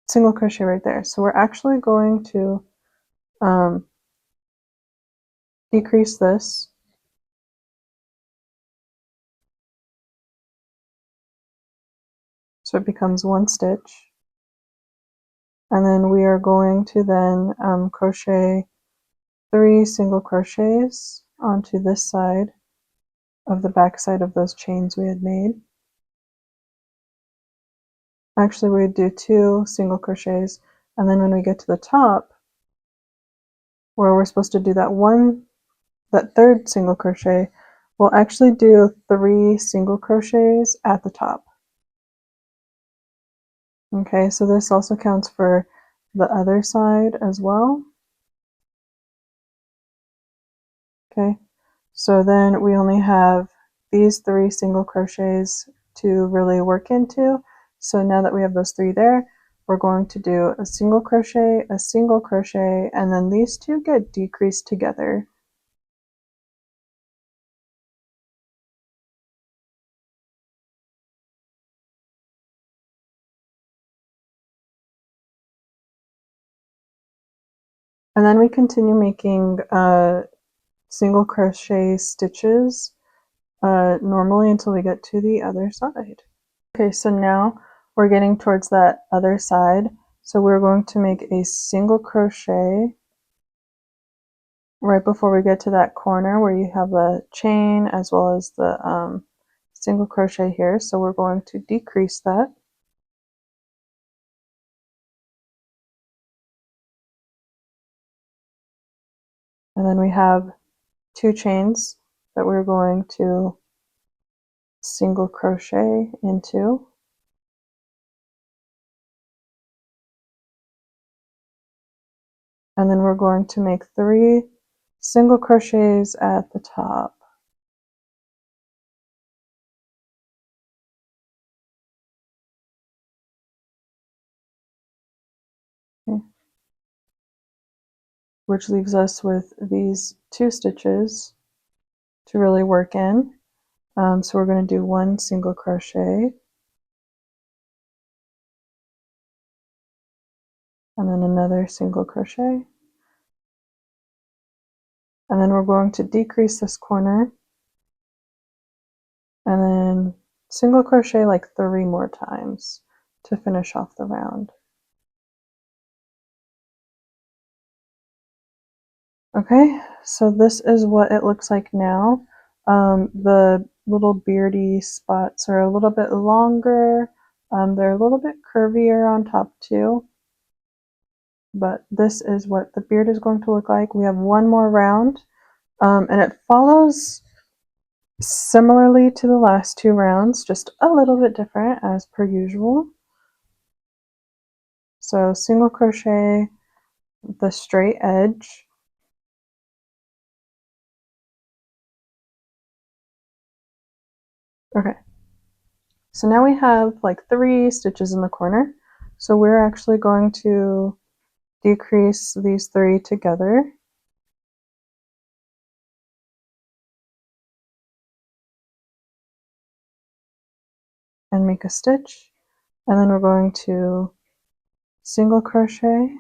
single crochet right there. So we're actually going to decrease this. So it becomes 1 stitch. And then we are going to then crochet 3 single crochets onto this side of the back side of those chains we had made. Actually, we would do 2 single crochets, and then when we get to the top, where we're supposed to do that third single crochet, we'll actually do 3 single crochets at the top. Okay, so this also counts for the other side as well. Okay, so then we only have these 3 single crochets to really work into. So now that we have those 3 there, we're going to do a single crochet, and then these 2 get decreased together. And then we continue making single crochet stitches normally until we get to the other side. Okay, so now we're getting towards that other side. So we're going to make a single crochet right before we get to that corner where you have the chain as well as the single crochet here, so we're going to decrease that. And then we have 2 chains that we're going to single crochet into. And then we're going to make 3 single crochets at the top. Okay. Which leaves us with these 2 stitches to really work in. So we're going to do 1 single crochet, and then another single crochet, and then we're going to decrease this corner, and then single crochet like 3 more times to finish off the round. Okay, so this is what it looks like now. The little beardy spots are a little bit longer. They're a little bit curvier on top too. But this is what the beard is going to look like. We have 1 more round, and it follows similarly to the last 2 rounds, just a little bit different as per usual. So single crochet the straight edge, okay, so now we have like 3 stitches in the corner, so we're actually going to decrease these 3 together, and make a stitch, and then we're going to single crochet,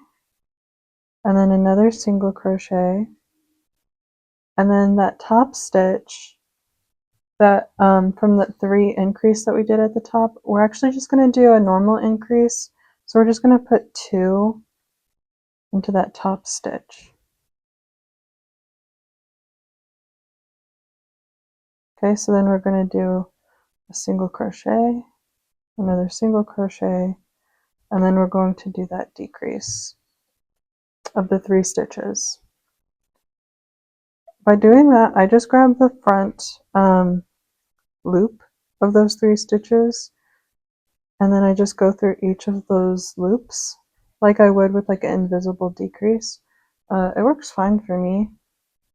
and then another single crochet, and then that top stitch that from the 3 increase that we did at the top, we're actually just going to do a normal increase. So we're just going to put 2 into that top stitch. Okay, so then we're going to do a single crochet, another single crochet, and then we're going to do that decrease of the 3 stitches. By doing that, I just grab the front loop of those 3 stitches, and then I just go through each of those loops like I would with like an invisible decrease. It works fine for me,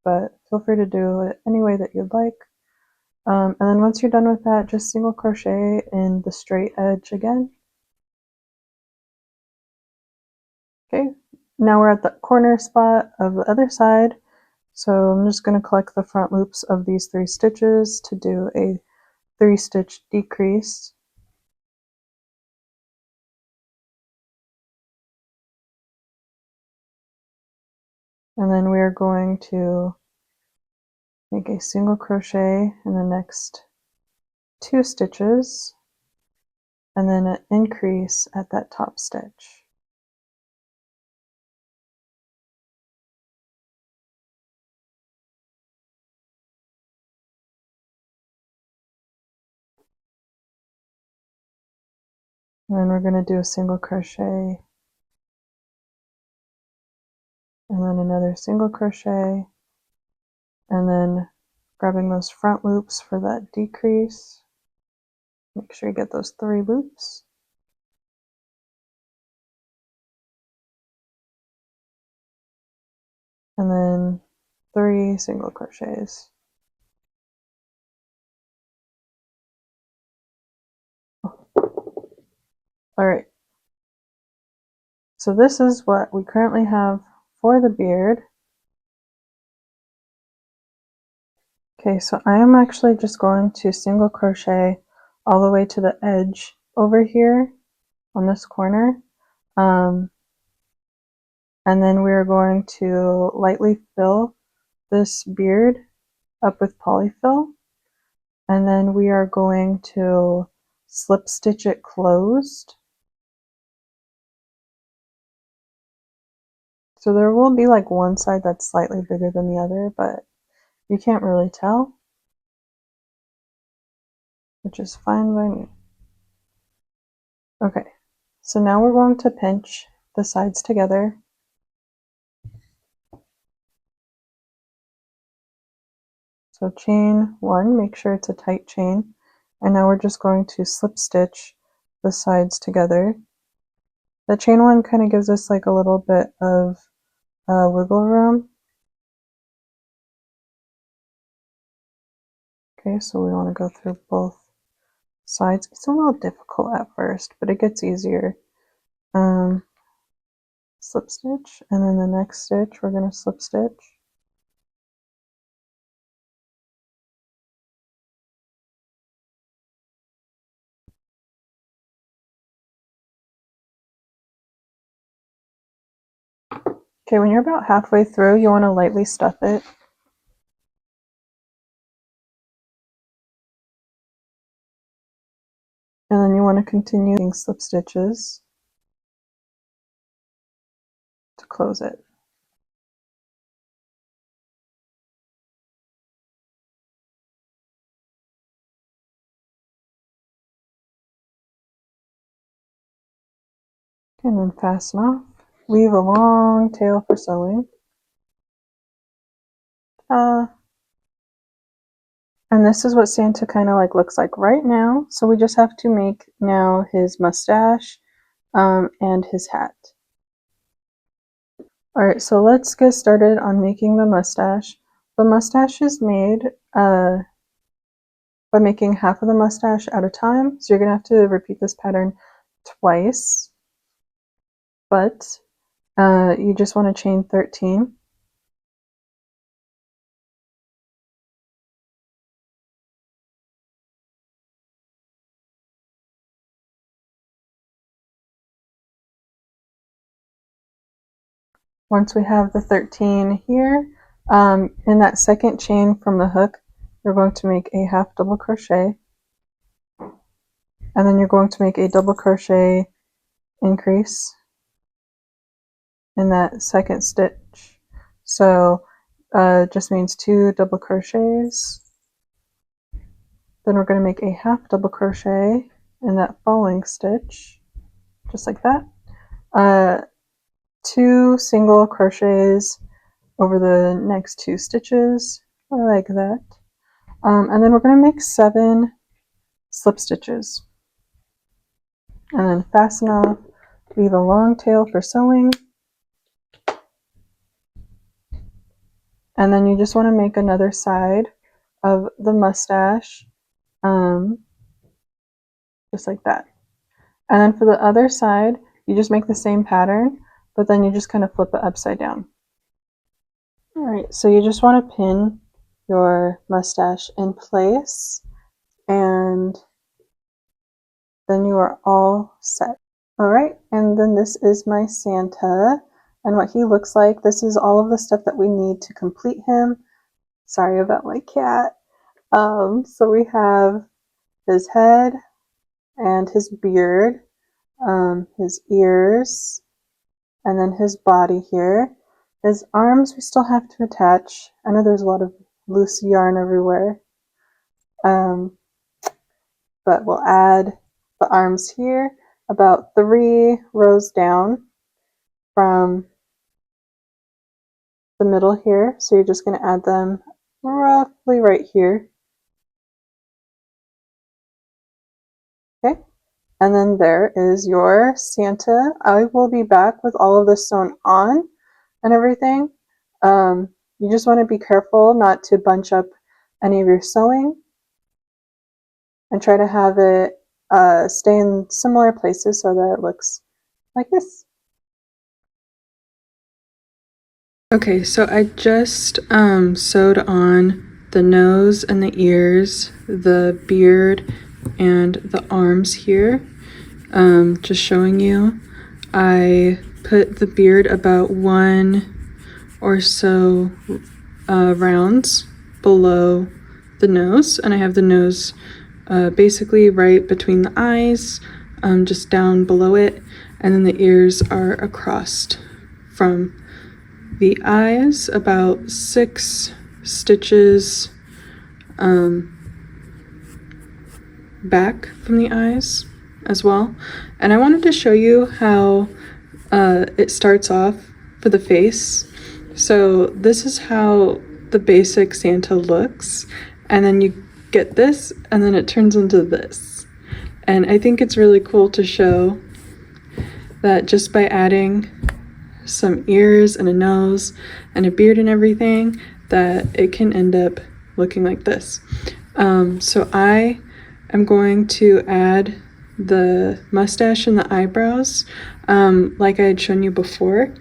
but feel free to do it any way that you'd like. And then once you're done with that, just single crochet in the straight edge again. Okay, now we're at the corner spot of the other side, so I'm just going to collect the front loops of these 3 stitches to do a 3 stitch decrease. And then we're going to make a single crochet in the next 2 stitches, and then an increase at that top stitch. And then we're going to do a single crochet, and then another single crochet, and then grabbing those front loops for that decrease. Make sure you get those 3 loops. And then 3 single crochets. Alright, so this is what we currently have for the beard. Okay, so I am actually just going to single crochet all the way to the edge over here on this corner. And then we're going to lightly fill this beard up with polyfill. And then we are going to slip stitch it closed. So there will be like one side that's slightly bigger than the other, but you can't really tell. which is fine by me. Okay, so now we're going to pinch the sides together. So chain 1, make sure it's a tight chain, and now we're just going to slip stitch the sides together. The chain 1 kind of gives us like a little bit of wiggle room. Okay, so we want to go through both sides. It's a little difficult at first, but it gets easier. Slip stitch, and then the next stitch we're going to slip stitch. Okay, when you're about halfway through, you want to lightly stuff it. And then you want to continue using slip stitches to close it. And then fasten off. Leave a long tail for sewing. And this is what Santa kind of like looks like right now. So we just have to make now his mustache and his hat. Alright, so let's get started on making the mustache. The mustache is made by making half of the mustache at a time. So you're going to have to repeat this pattern twice. But you just want to chain 13. Once we have the 13 here, in that second chain from the hook, you're going to make a half double crochet, and then you're going to make a double crochet increase in that second stitch. So it just means 2 double crochets. Then we're going to make a half double crochet in that following stitch, just like that. 2 single crochets over the next 2 stitches, like that. And then we're going to make 7 slip stitches. And then fasten off, leave a long tail for sewing. And then you just want to make another side of the mustache, just like that. And then for the other side, you just make the same pattern, but then you just kind of flip it upside down. Alright, so you just want to pin your mustache in place, and then you are all set. Alright, and then this is my Santa and what he looks like. This is all of the stuff that we need to complete him. Sorry about my cat. So we have his head and his beard, his ears, and then his body here. His arms we still have to attach. I know there's a lot of loose yarn everywhere. But we'll add the arms here about 3 rows down from the middle here. So you're just going to add them roughly right here. Okay. And then there is your Santa. I will be back with all of this sewn on and everything. You just want to be careful not to bunch up any of your sewing and try to have it stay in similar places so that it looks like this. Okay, so I just sewed on the nose and the ears, the beard, and the arms here. Just showing you. I put the beard about 1 or so rounds below the nose, and I have the nose basically right between the eyes, just down below it, and then the ears are across from the eyes, about 6 stitches back from the eyes as well. And I wanted to show you how it starts off for the face. So this is how the basic Santa looks, and then you get this, and then it turns into this. And I think it's really cool to show that just by adding some ears and a nose and a beard and everything, that it can end up looking like this. So I am going to add the mustache and the eyebrows like I had shown you before.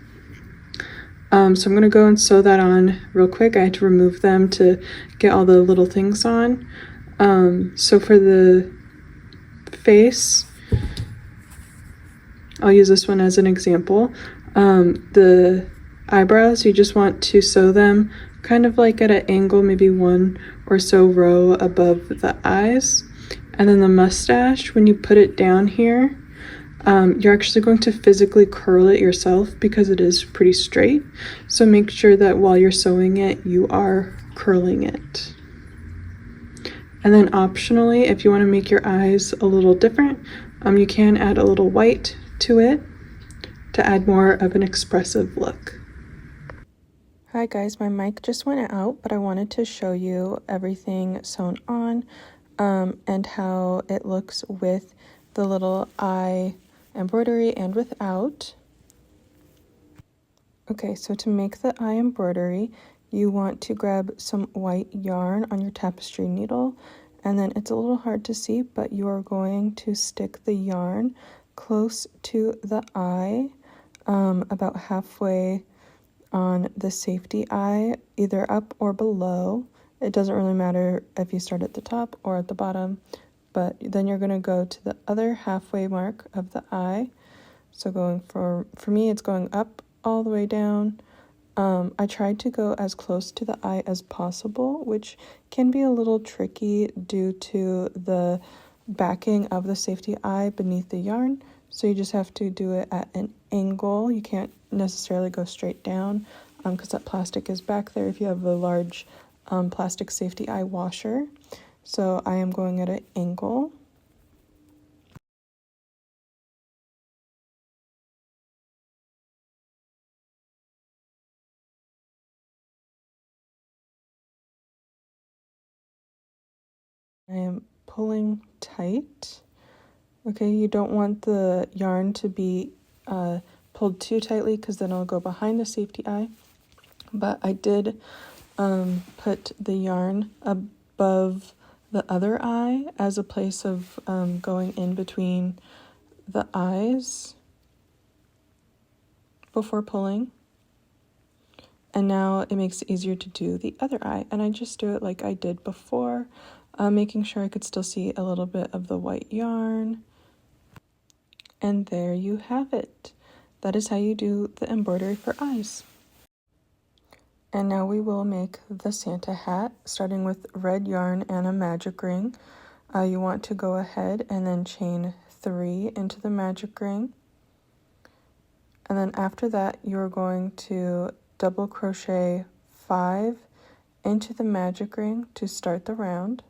So I'm going to go and sew that on real quick. I had to remove them to get all the little things on. So for the face, I'll use this one as an example. The eyebrows, you just want to sew them kind of like at an angle, maybe one or so row above the eyes. And then the mustache, when you put it down here, you're actually going to physically curl it yourself because it is pretty straight. So make sure that while you're sewing it, you are curling it. And then optionally, if you want to make your eyes a little different, you can add a little white to it to add more of an expressive look. Hi guys, my mic just went out, but I wanted to show you everything sewn on and how it looks with the little eye embroidery and without. Okay, so to make the eye embroidery, you want to grab some white yarn on your tapestry needle, and then it's a little hard to see, but you are going to stick the yarn close to the eye, about halfway on the safety eye, either up or below. It doesn't really matter if you start at the top or at the bottom, but then you're going to go to the other halfway mark of the eye. So going for me, it's going up all the way down. I tried to go as close to the eye as possible, which can be a little tricky due to the backing of the safety eye beneath the yarn. So you just have to do it at an angle. You can't necessarily go straight down because that plastic is back there if you have a large plastic safety eye washer. So I am going at an angle. I am pulling tight. Okay, you don't want the yarn to be pulled too tightly because then it'll go behind the safety eye. But I did put the yarn above the other eye as a place of going in between the eyes before pulling. And now it makes it easier to do the other eye. And I just do it like I did before, making sure I could still see a little bit of the white yarn. And there you have it. That is how you do the embroidery for eyes. And now we will make the Santa hat, starting with red yarn and a magic ring. You want to go ahead and then chain 3 into the magic ring. And then after that, you're going to double crochet 5 into the magic ring to start the round.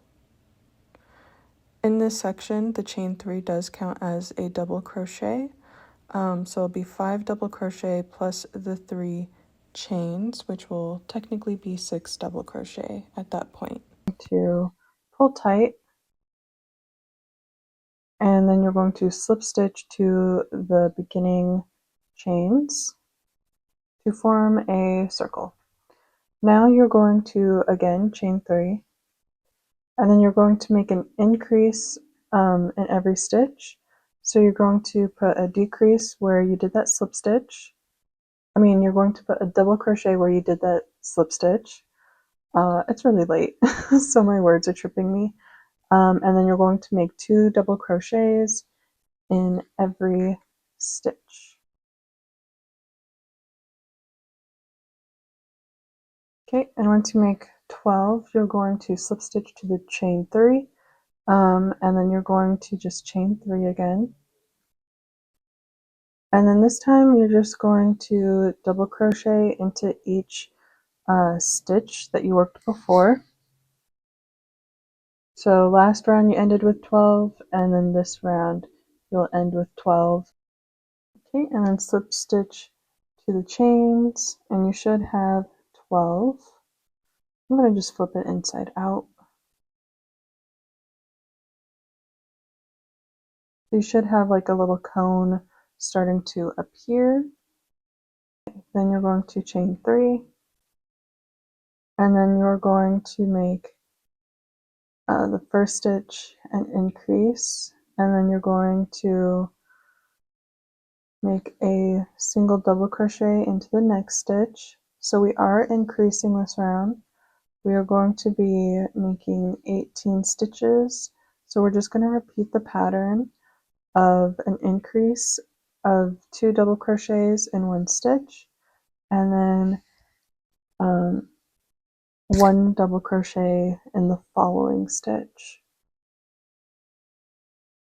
In this section, the chain 3 does count as a double crochet. So it'll be 5 double crochet plus the 3 chains, which will technically be 6 double crochet at that point. To pull tight, and then you're going to slip stitch to the beginning chains to form a circle. Now you're going to again chain 3, and then you're going to make an increase in every stitch. So you're going to put a decrease where you did that slip stitch. You're going to put a double crochet where you did that slip stitch. It's really late, so my words are tripping me. And then you're going to make 2 double crochets in every stitch. Okay, and once you make 12, you're going to slip stitch to the chain 3, and then you're going to just chain 3 again. And then this time you're just going to double crochet into each stitch that you worked before. So last round you ended with 12, and then this round you'll end with 12. Okay, and then slip stitch to the chains, and you should have 12. I'm going to just flip it inside out. So you should have like a little cone starting to appear. Then you're going to chain 3, and then you're going to make the first stitch and increase, and then you're going to make a single double crochet into the next stitch. So we are increasing this round. We are going to be making 18 stitches. So we're just going to repeat the pattern of an increase of 2 double crochets in 1 stitch, and then 1 double crochet in the following stitch.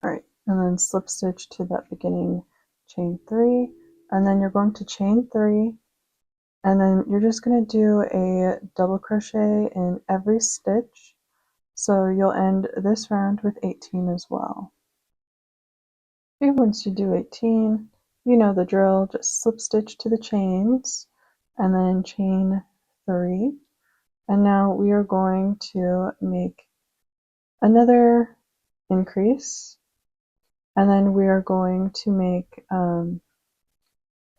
Alright, and then slip stitch to that beginning chain 3, and then you're going to chain 3, and then you're just going to do a double crochet in every stitch, so you'll end this round with 18 as well. Okay, once you do 18, you know the drill, just slip stitch to the chains, and then chain 3, and now we are going to make another increase, and then we are going to make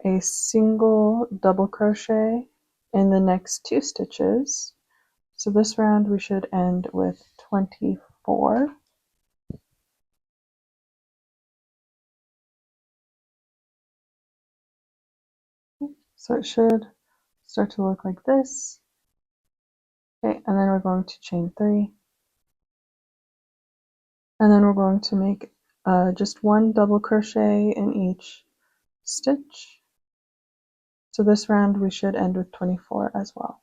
a single double crochet in the next 2 stitches. So this round we should end with 24. So it should start to look like this. Okay, and then we're going to chain 3. And then we're going to make just 1 double crochet in each stitch. So this round we should end with 24 as well.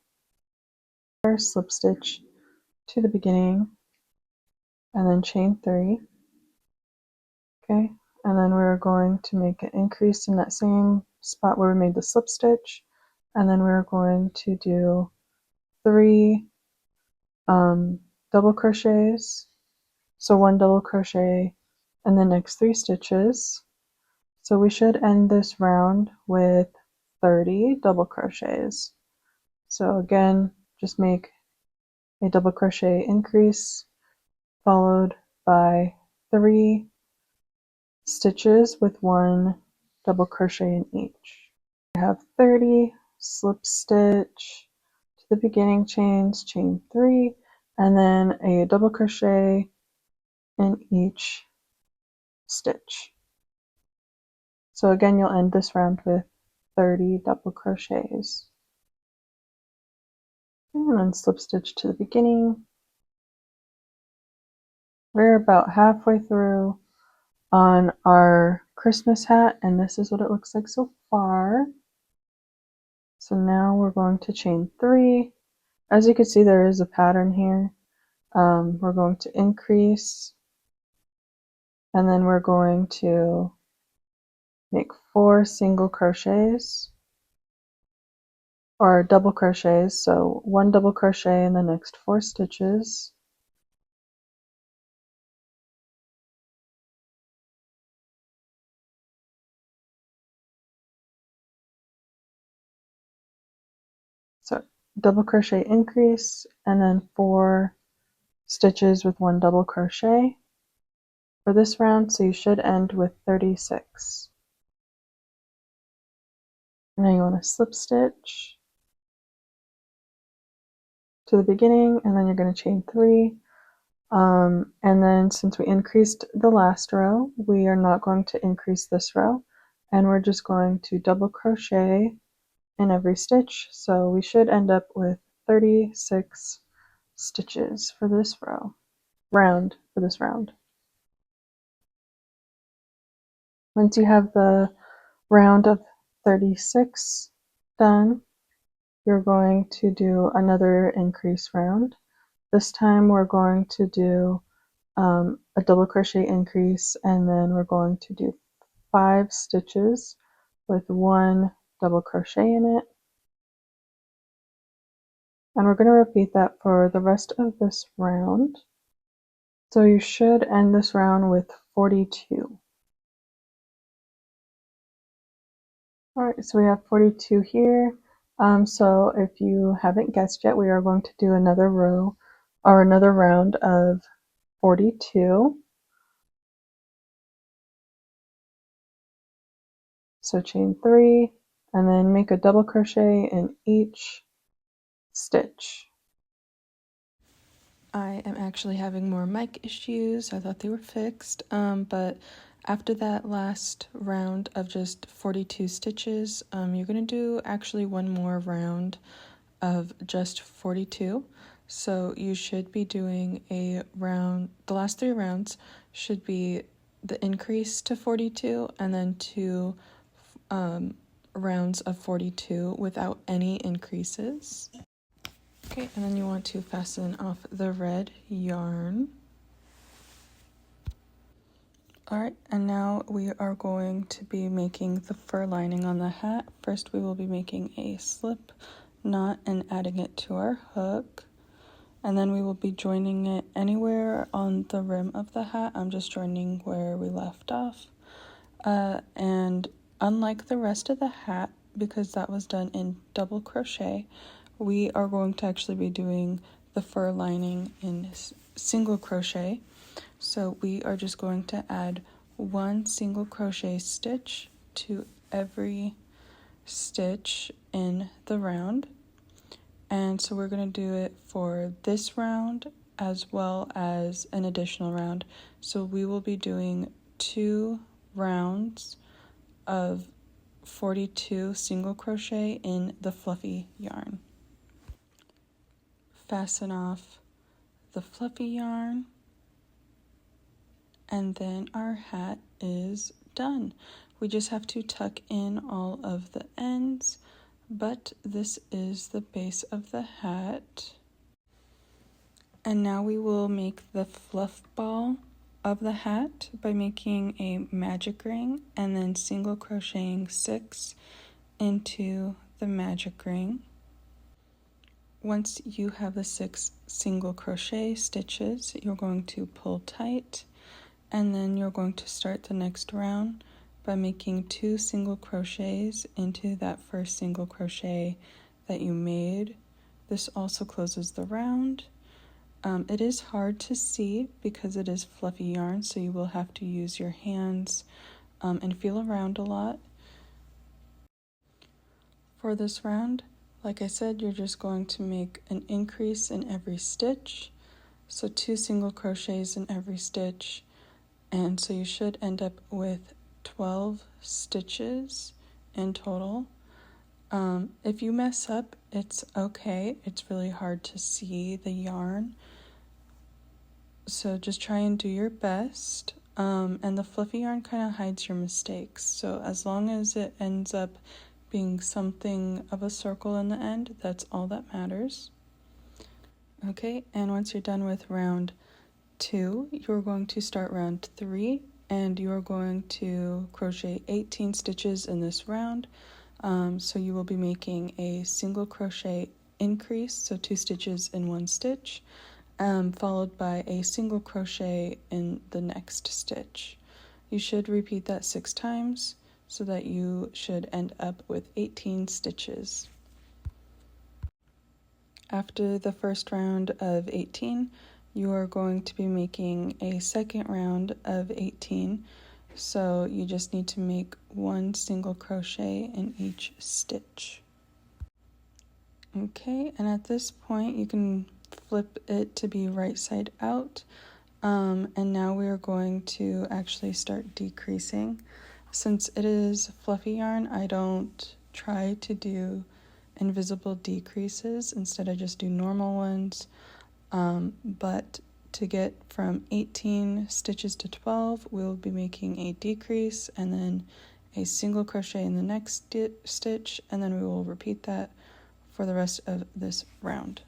First slip stitch to the beginning, and then chain 3. Okay, and then we're going to make an increase in that same spot where we made the slip stitch, and then we're going to do 3 double crochets, so 1 double crochet in the next 3 stitches. So we should end this round with 30 double crochets. So again, just make a double crochet increase followed by 3 stitches with 1 double crochet in each. I have 30, slip stitch to the beginning chains, chain 3, and then a double crochet in each stitch. So again, you'll end this round with 30 double crochets. And then slip stitch to the beginning. We're about halfway through on our Christmas hat, and this is what it looks like so far. So now we're going to chain 3. As you can see, there is a pattern here. We're going to increase, and then we're going to make 4 single crochets or double crochets, so 1 double crochet in the next 4 stitches. So double crochet increase, and then 4 stitches with 1 double crochet for this round, so you should end with 36. And then you want to slip stitch to the beginning, and then you're going to chain 3. And then since we increased the last row, we are not going to increase this row, and we're just going to double crochet in every stitch. So we should end up with 36 stitches for this round. Once you have the round of 36 done, you're going to do another increase round. This time we're going to do a double crochet increase, and then we're going to do 5 stitches with 1 double crochet in it. And we're going to repeat that for the rest of this round. So you should end this round with 42. Alright, so we have 42 here. So if you haven't guessed yet, we are going to do another row or another round of 42. So chain 3 and then make a double crochet in each stitch. I am actually having more mic issues. I thought they were fixed, but after that last round of just 42 stitches, you're going to do actually one more round of just 42. So you should be doing a round, the last 3 rounds should be the increase to 42 and then 2 rounds of 42 without any increases. Okay, and then you want to fasten off the red yarn. Alright, and now we are going to be making the fur lining on the hat. First we will be making a slip knot and adding it to our hook. And then we will be joining it anywhere on the rim of the hat. I'm just joining where we left off. And unlike the rest of the hat, because that was done in double crochet, we are going to actually be doing the fur lining in single crochet. So we are just going to add 1 single crochet stitch to every stitch in the round. And so we're going to do it for this round as well as an additional round. So we will be doing 2 rounds of 42 single crochet in the fluffy yarn. Fasten off the fluffy yarn, and then our hat is done. We just have to tuck in all of the ends, but this is the base of the hat. And now we will make the fluff ball of the hat by making a magic ring and then single crocheting 6 into the magic ring. Once you have the 6 single crochet stitches, you're going to pull tight, and then you're going to start the next round by making 2 single crochets into that first single crochet that you made. This also closes the round. It is hard to see because it is fluffy yarn, so you will have to use your hands and feel around a lot. For this round, like I said, you're just going to make an increase in every stitch, so 2 single crochets in every stitch, and so you should end up with 12 stitches in total. If you mess up, it's okay. It's really hard to see the yarn, so just try and do your best. And the fluffy yarn kind of hides your mistakes, so as long as it ends up being something of a circle in the end, that's all that matters. Okay, and once you're done with round 2, you're going to start round 3, and you're going to crochet 18 stitches in this round. So you will be making a single crochet increase, so 2 stitches in 1 stitch, followed by a single crochet in the next stitch. You should repeat that 6 times so that you should end up with 18 stitches. After the first round of 18, you are going to be making a second round of 18, so you just need to make 1 single crochet in each stitch. Okay, and at this point you can flip it to be right side out, and now we are going to actually start decreasing. Since it is fluffy yarn, I don't try to do invisible decreases. Instead, I just do normal ones. But to get from 18 stitches to 12, we'll be making a decrease and then a single crochet in the next stitch, and then we will repeat that for the rest of this round.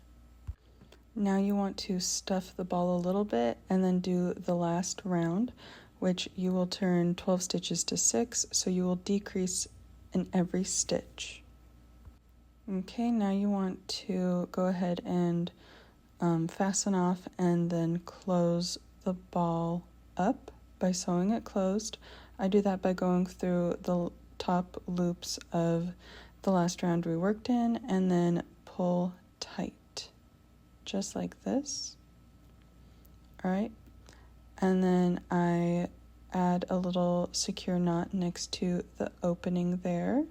Now you want to stuff the ball a little bit and then do the last round, which you will turn 12 stitches to 6, so you will decrease in every stitch. Okay, now you want to go ahead and fasten off and then close the ball up by sewing it closed. I do that by going through the top loops of the last round we worked in and then pull tight, just like this. All right, and then I add a little secure knot next to the opening there.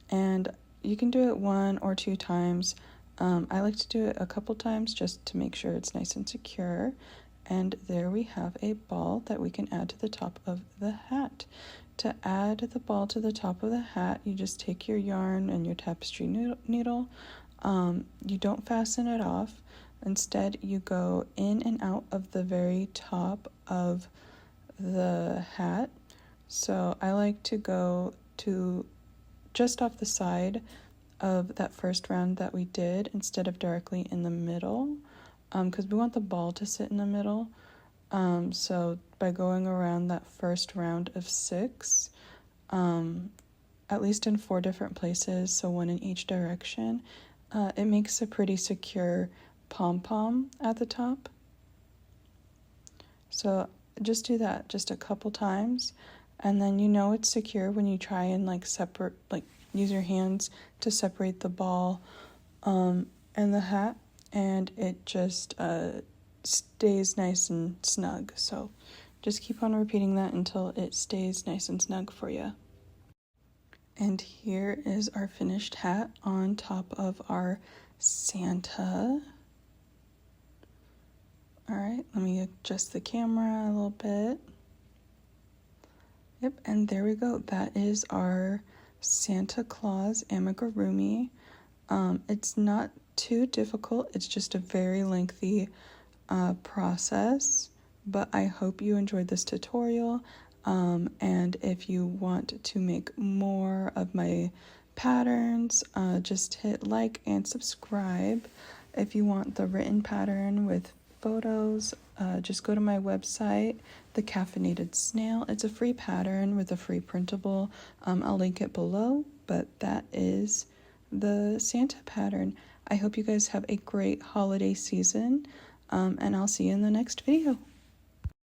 And you can do it 1 or 2 times. I like to do it a couple times just to make sure it's nice and secure. And there we have a ball that we can add to the top of the hat. To add the ball to the top of the hat, you just take your yarn and your tapestry needle. You don't fasten it off. Instead, you go in and out of the very top of the hat. So I like to go to just off the side of that first round that we did instead of directly in the middle, because we want the ball to sit in the middle. So by going around that first round of 6, at least in 4 different places, so 1 in each direction, it makes a pretty secure pom-pom at the top. So just do that just a couple times, and then you know it's secure when you try and use your hands to separate the ball and the hat, and it just stays nice and snug. So just keep on repeating that until it stays nice and snug for you. And here is our finished hat on top of our Santa. All right, let me adjust the camera a little bit. Yep, and there we go. That is our Santa Claus amigurumi. It's not too difficult. It's just a very lengthy process, but I hope you enjoyed this tutorial. And if you want to make more of my patterns, just hit like and subscribe. If you want the written pattern with photos, just go to my website, The Caffeinated Snail. It's a free pattern with a free printable. I'll link it below, but that is the Santa pattern. I hope you guys have a great holiday season, and I'll see you in the next video.